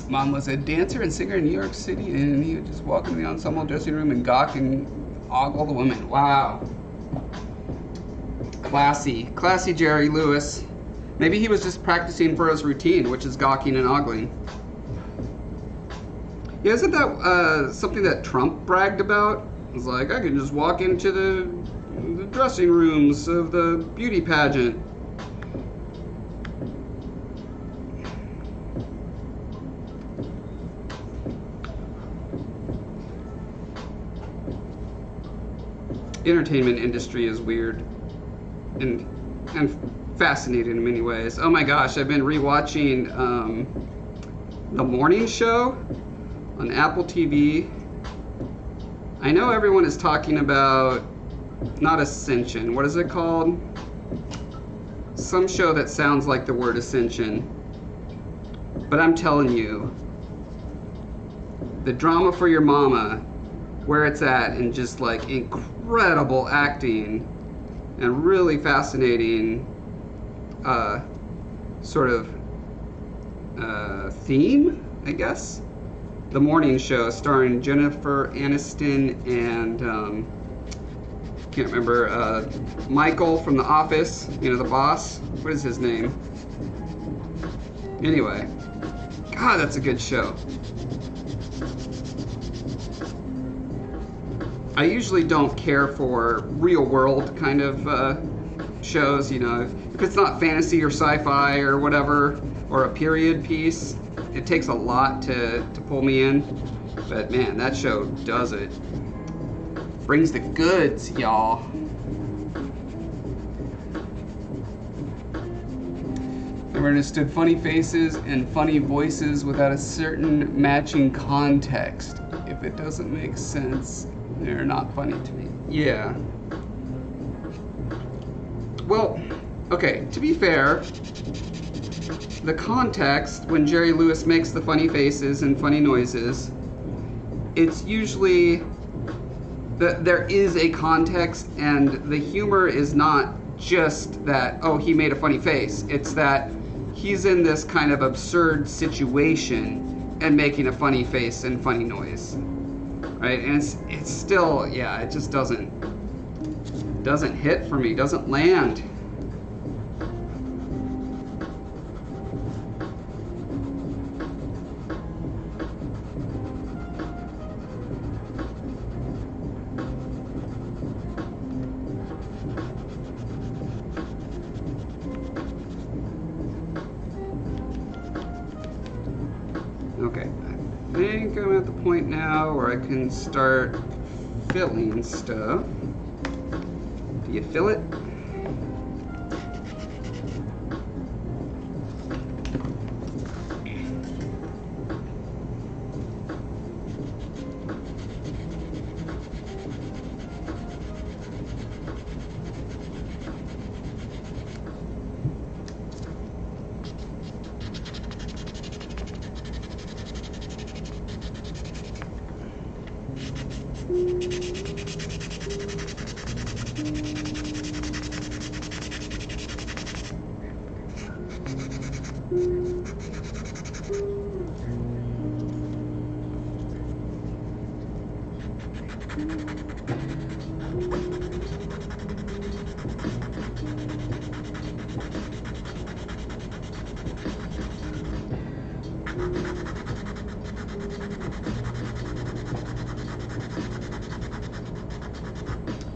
Mom was a dancer and singer in New York City, and he would just walk in the ensemble dressing room and gawk and ogle the women. Wow. Classy Jerry Lewis. Maybe he was just practicing for his routine, which is gawking and ogling. Yeah, isn't that something that Trump bragged about? It's like, I can just walk into the dressing rooms of the beauty pageant. Entertainment industry is weird and fascinating in many ways. Oh my gosh, I've been rewatching The Morning Show on Apple TV. I know everyone is talking about, not Ascension, what is it called? Some show that sounds like the word Ascension. But I'm telling you, the drama for your mama, where it's at, and just like incredible acting and really fascinating sort of theme, I guess. The morning show starring Jennifer Aniston and can't remember, Michael from The Office, you know, the boss. What is his name? Anyway, God, that's a good show. I usually don't care for real world kind of shows, you know, if it's not fantasy or sci-fi or whatever, or a period piece, it takes a lot to pull me in. But man, that show does it. Brings the goods, y'all. Never understood funny faces and funny voices without a certain matching context. If it doesn't make sense, they're not funny to me. Yeah. Well, okay, to be fair, the context when Jerry Lewis makes the funny faces and funny noises, it's usually that there is a context, and the humor is not just that, oh, he made a funny face. It's that he's in this kind of absurd situation and making a funny face and funny noise, right? And it's still, yeah, it just doesn't hit for me, doesn't land. Okay, I think I'm at the point now where I can start filling stuff. Do you fill it?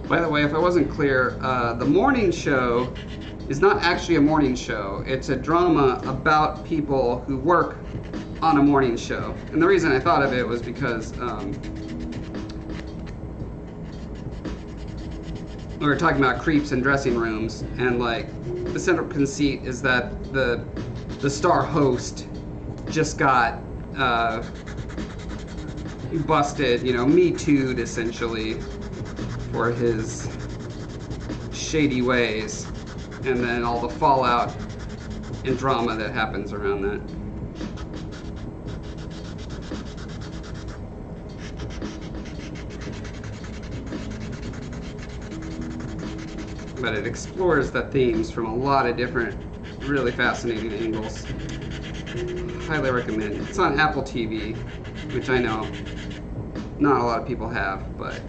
By the way, if I wasn't clear, the morning show is not actually a morning show. It's a drama about people who work on a morning show. And the reason I thought of it was because we were talking about creeps in dressing rooms, and like the central conceit is that the star host just got busted, you know, Me Too'd essentially for his shady ways, and then all the fallout and drama that happens around that. But it explores the themes from a lot of different, really fascinating angles. Highly recommend. It's on Apple TV, which I know not a lot of people have, but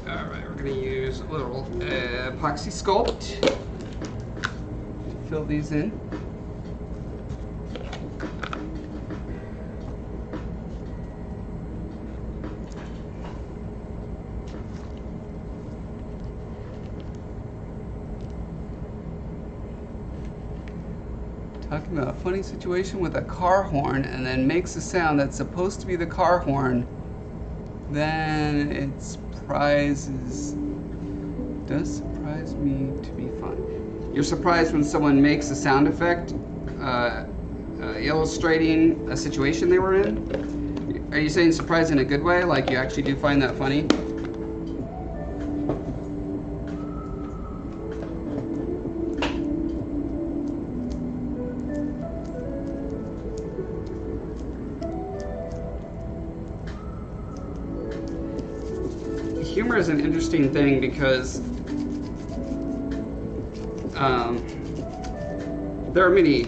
All right, we're gonna use a little epoxy sculpt to fill these in. Talking about a funny situation with a car horn and then makes a sound that's supposed to be the car horn, then it does surprise me to be fun. You're surprised when someone makes a sound effect illustrating a situation they were in? Are you saying surprised in a good way, like you actually do find that funny? Humor is an interesting thing because there are many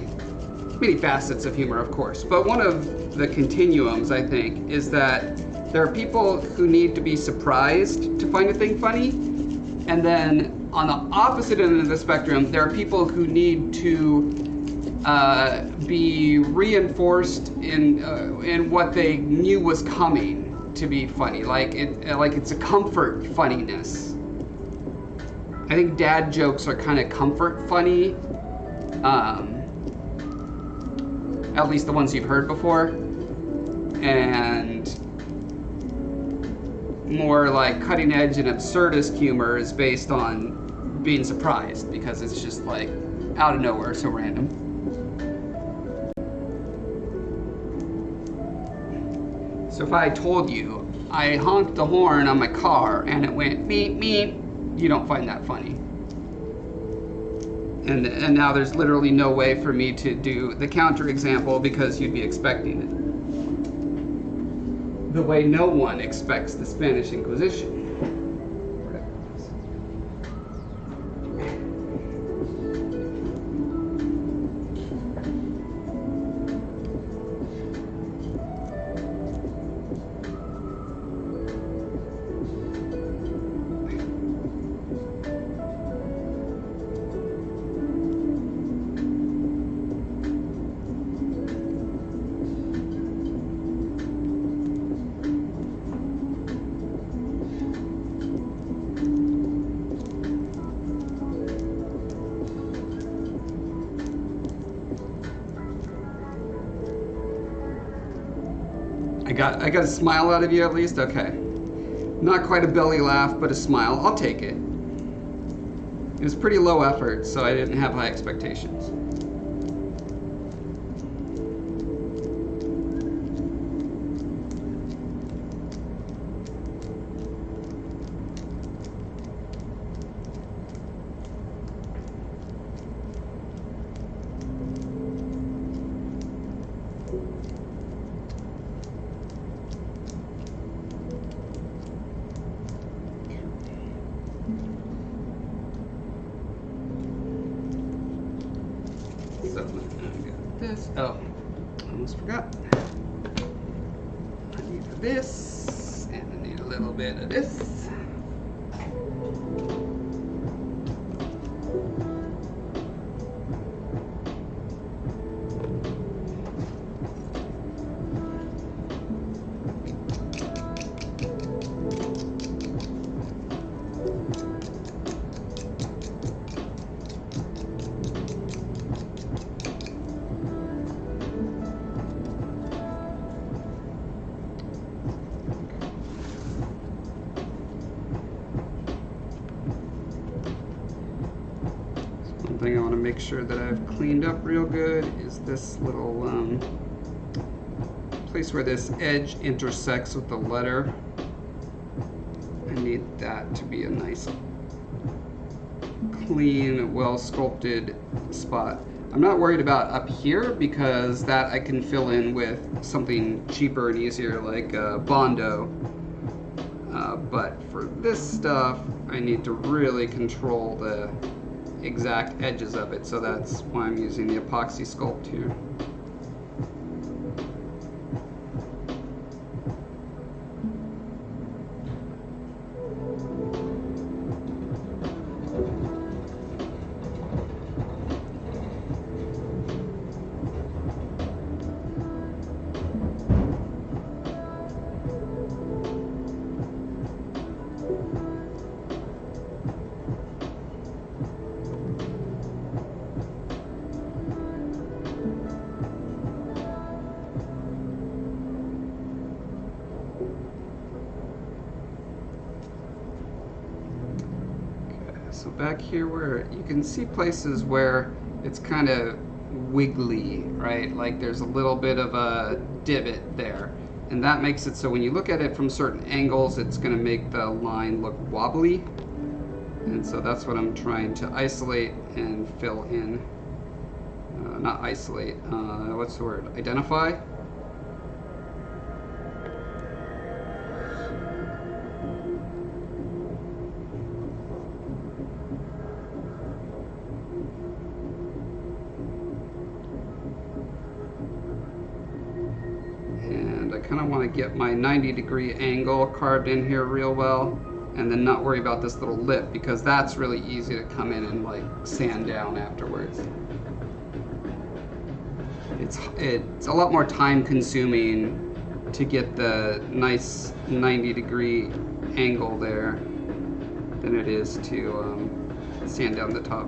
facets of humor, of course, but one of the continuums, I think, is that there are people who need to be surprised to find a thing funny, and then on the opposite end of the spectrum, there are people who need to be reinforced in what they knew was coming to be funny, like it's a comfort funniness. I think dad jokes are kind of comfort funny, at least the ones you've heard before, and more like cutting edge and absurdist humor is based on being surprised because it's just like out of nowhere, so random. So if I told you I honked the horn on my car and it went meep meep, you don't find that funny. And now there's literally no way for me to do the counter example because you'd be expecting it. The way no one expects the Spanish Inquisition. I got a smile out of you at least? Okay. Not quite a belly laugh, but a smile. I'll take it. It was pretty low effort, so I didn't have high expectations. So, I got this. Oh, almost forgot. I need this, and I need a little bit of this. One thing I want to make sure that I've cleaned up real good is this little place where this edge intersects with the letter. I need that to be a nice, clean, well sculpted spot. I'm not worried about up here because that I can fill in with something cheaper and easier like Bondo. But for this stuff, I need to really control the exact edges of it, so that's why I'm using the epoxy sculpt here. So back here where you can see places where it's kind of wiggly, right? Like there's a little bit of a divot there. And that makes it so when you look at it from certain angles, it's going to make the line look wobbly. And so that's what I'm trying to isolate and fill in. Not isolate, what's the word? Identify? And I kind of want to get my 90-degree angle carved in here real well, and then not worry about this little lip, because that's really easy to come in and like sand down afterwards. It's a lot more time consuming to get the nice 90-degree angle there than it is to sand down the top.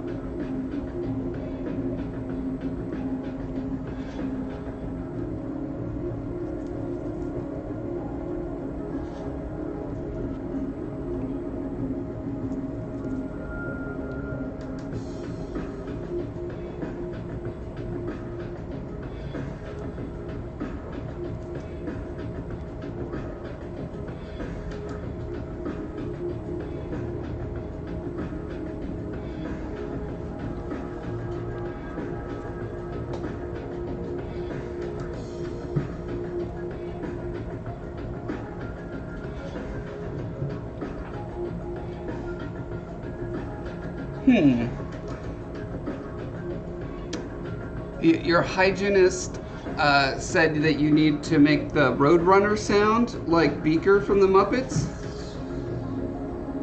Your hygienist said that you need to make the Roadrunner sound like Beaker from the Muppets,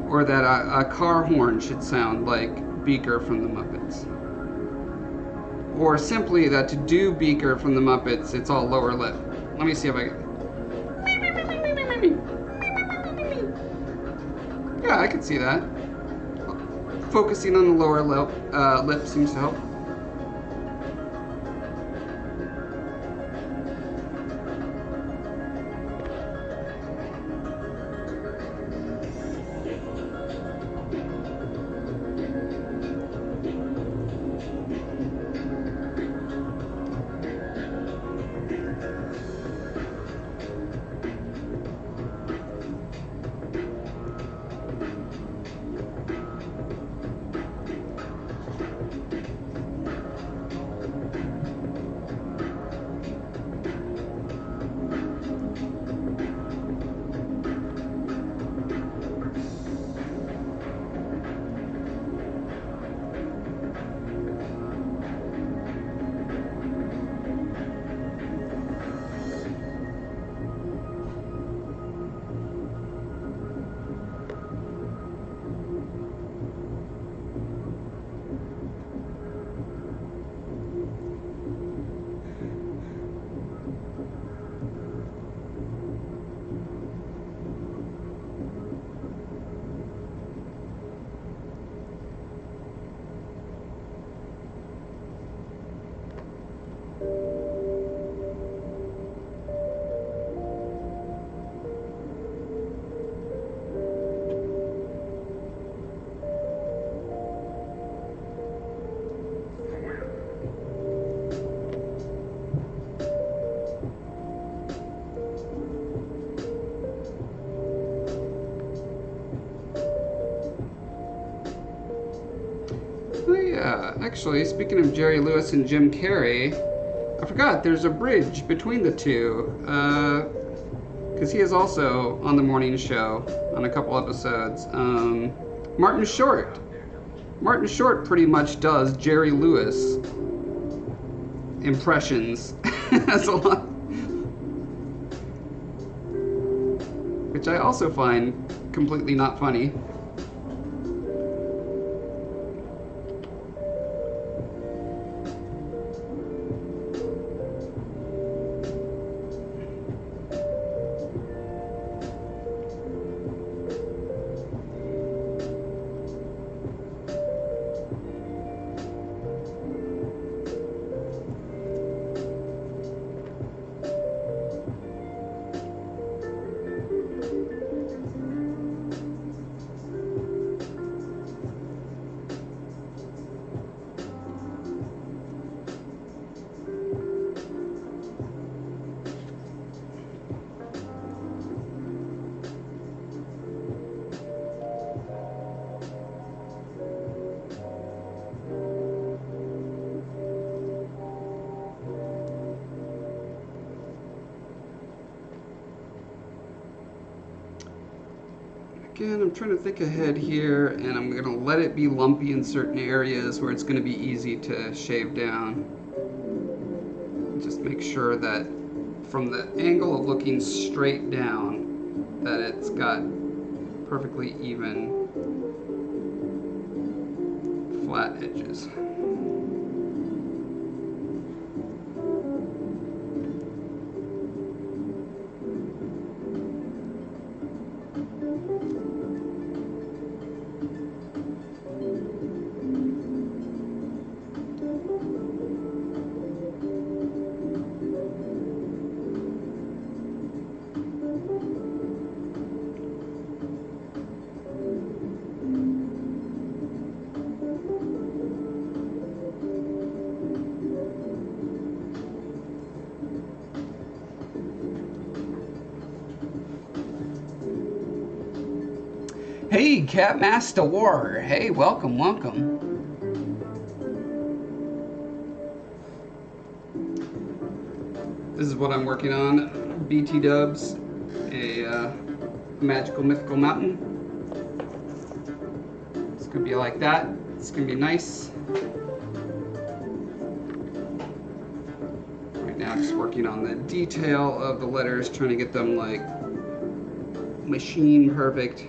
or that a car horn should sound like Beaker from the Muppets, or simply that to do Beaker from the Muppets, it's all lower lip. Let me see if I can. Yeah, I could see that. Focusing on the lower lip seems to help. Actually, speaking of Jerry Lewis and Jim Carrey, I forgot there's a bridge between the two, because he is also on the morning show on a couple episodes. Martin Short. Martin Short pretty much does Jerry Lewis impressions. That's a lot. Which I also find completely not funny. again, I'm trying to think ahead here, and I'm going to let it be lumpy in certain areas where it's going to be easy to shave down. Just make sure that from the angle of looking straight down, that it's got perfectly even flat edges. Hey, Cat Master War. Hey, welcome, welcome. This is what I'm working on. BT Dubs, a magical mythical mountain. It's gonna be like that. It's gonna be nice. Right now, just working on the detail of the letters, trying to get them like machine perfect.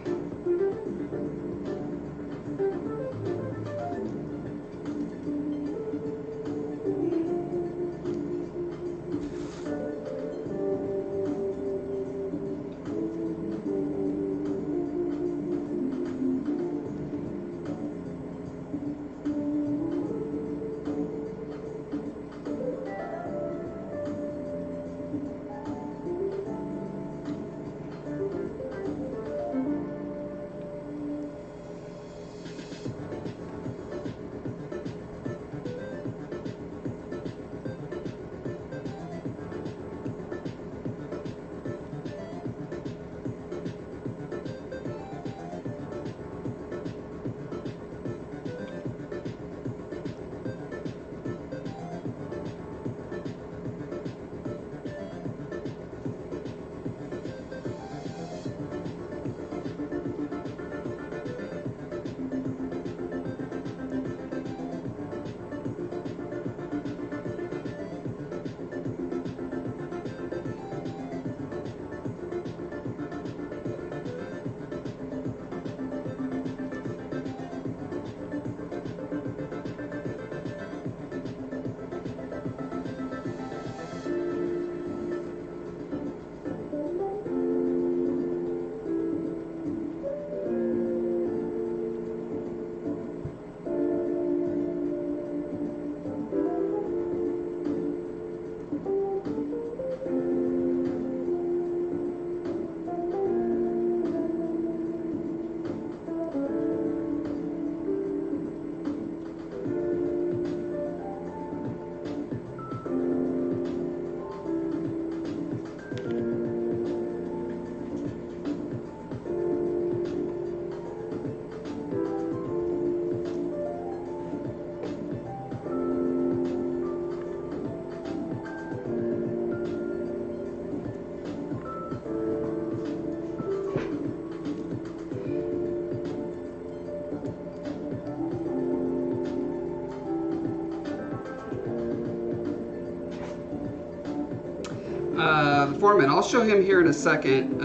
Foreman, I'll show him here in a second.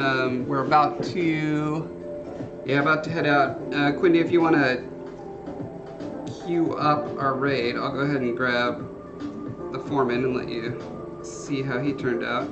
We're about to head out. Quindy, if you want to queue up our raid, I'll go ahead and grab the Foreman and let you see how he turned out.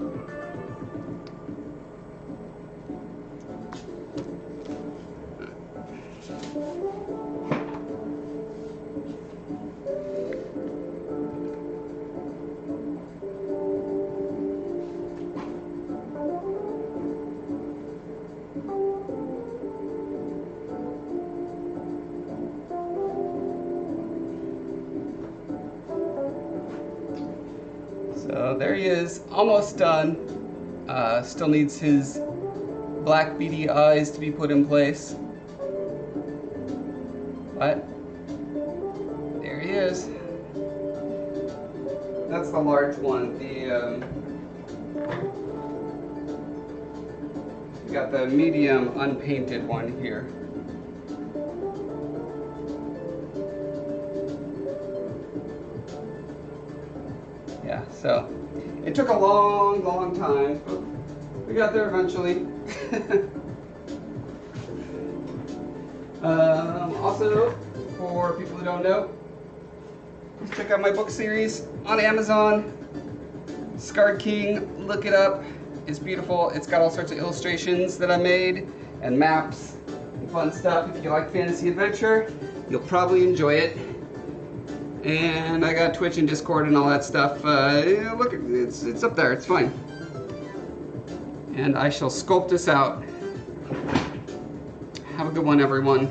So there he is, almost done. Still needs his black beady eyes to be put in place. But there he is. That's the large one. We got the medium unpainted one here. Yeah, so it took a long, long time, but we got there eventually. Also, for people who don't know, please check out my book series on Amazon. Scarred King, look it up. It's beautiful. It's got all sorts of illustrations that I made and maps and fun stuff. If you like fantasy adventure, you'll probably enjoy it. And I got Twitch and Discord and all that stuff. Look, it's up there. It's fine. And I shall sculpt this out. Have a good one, everyone.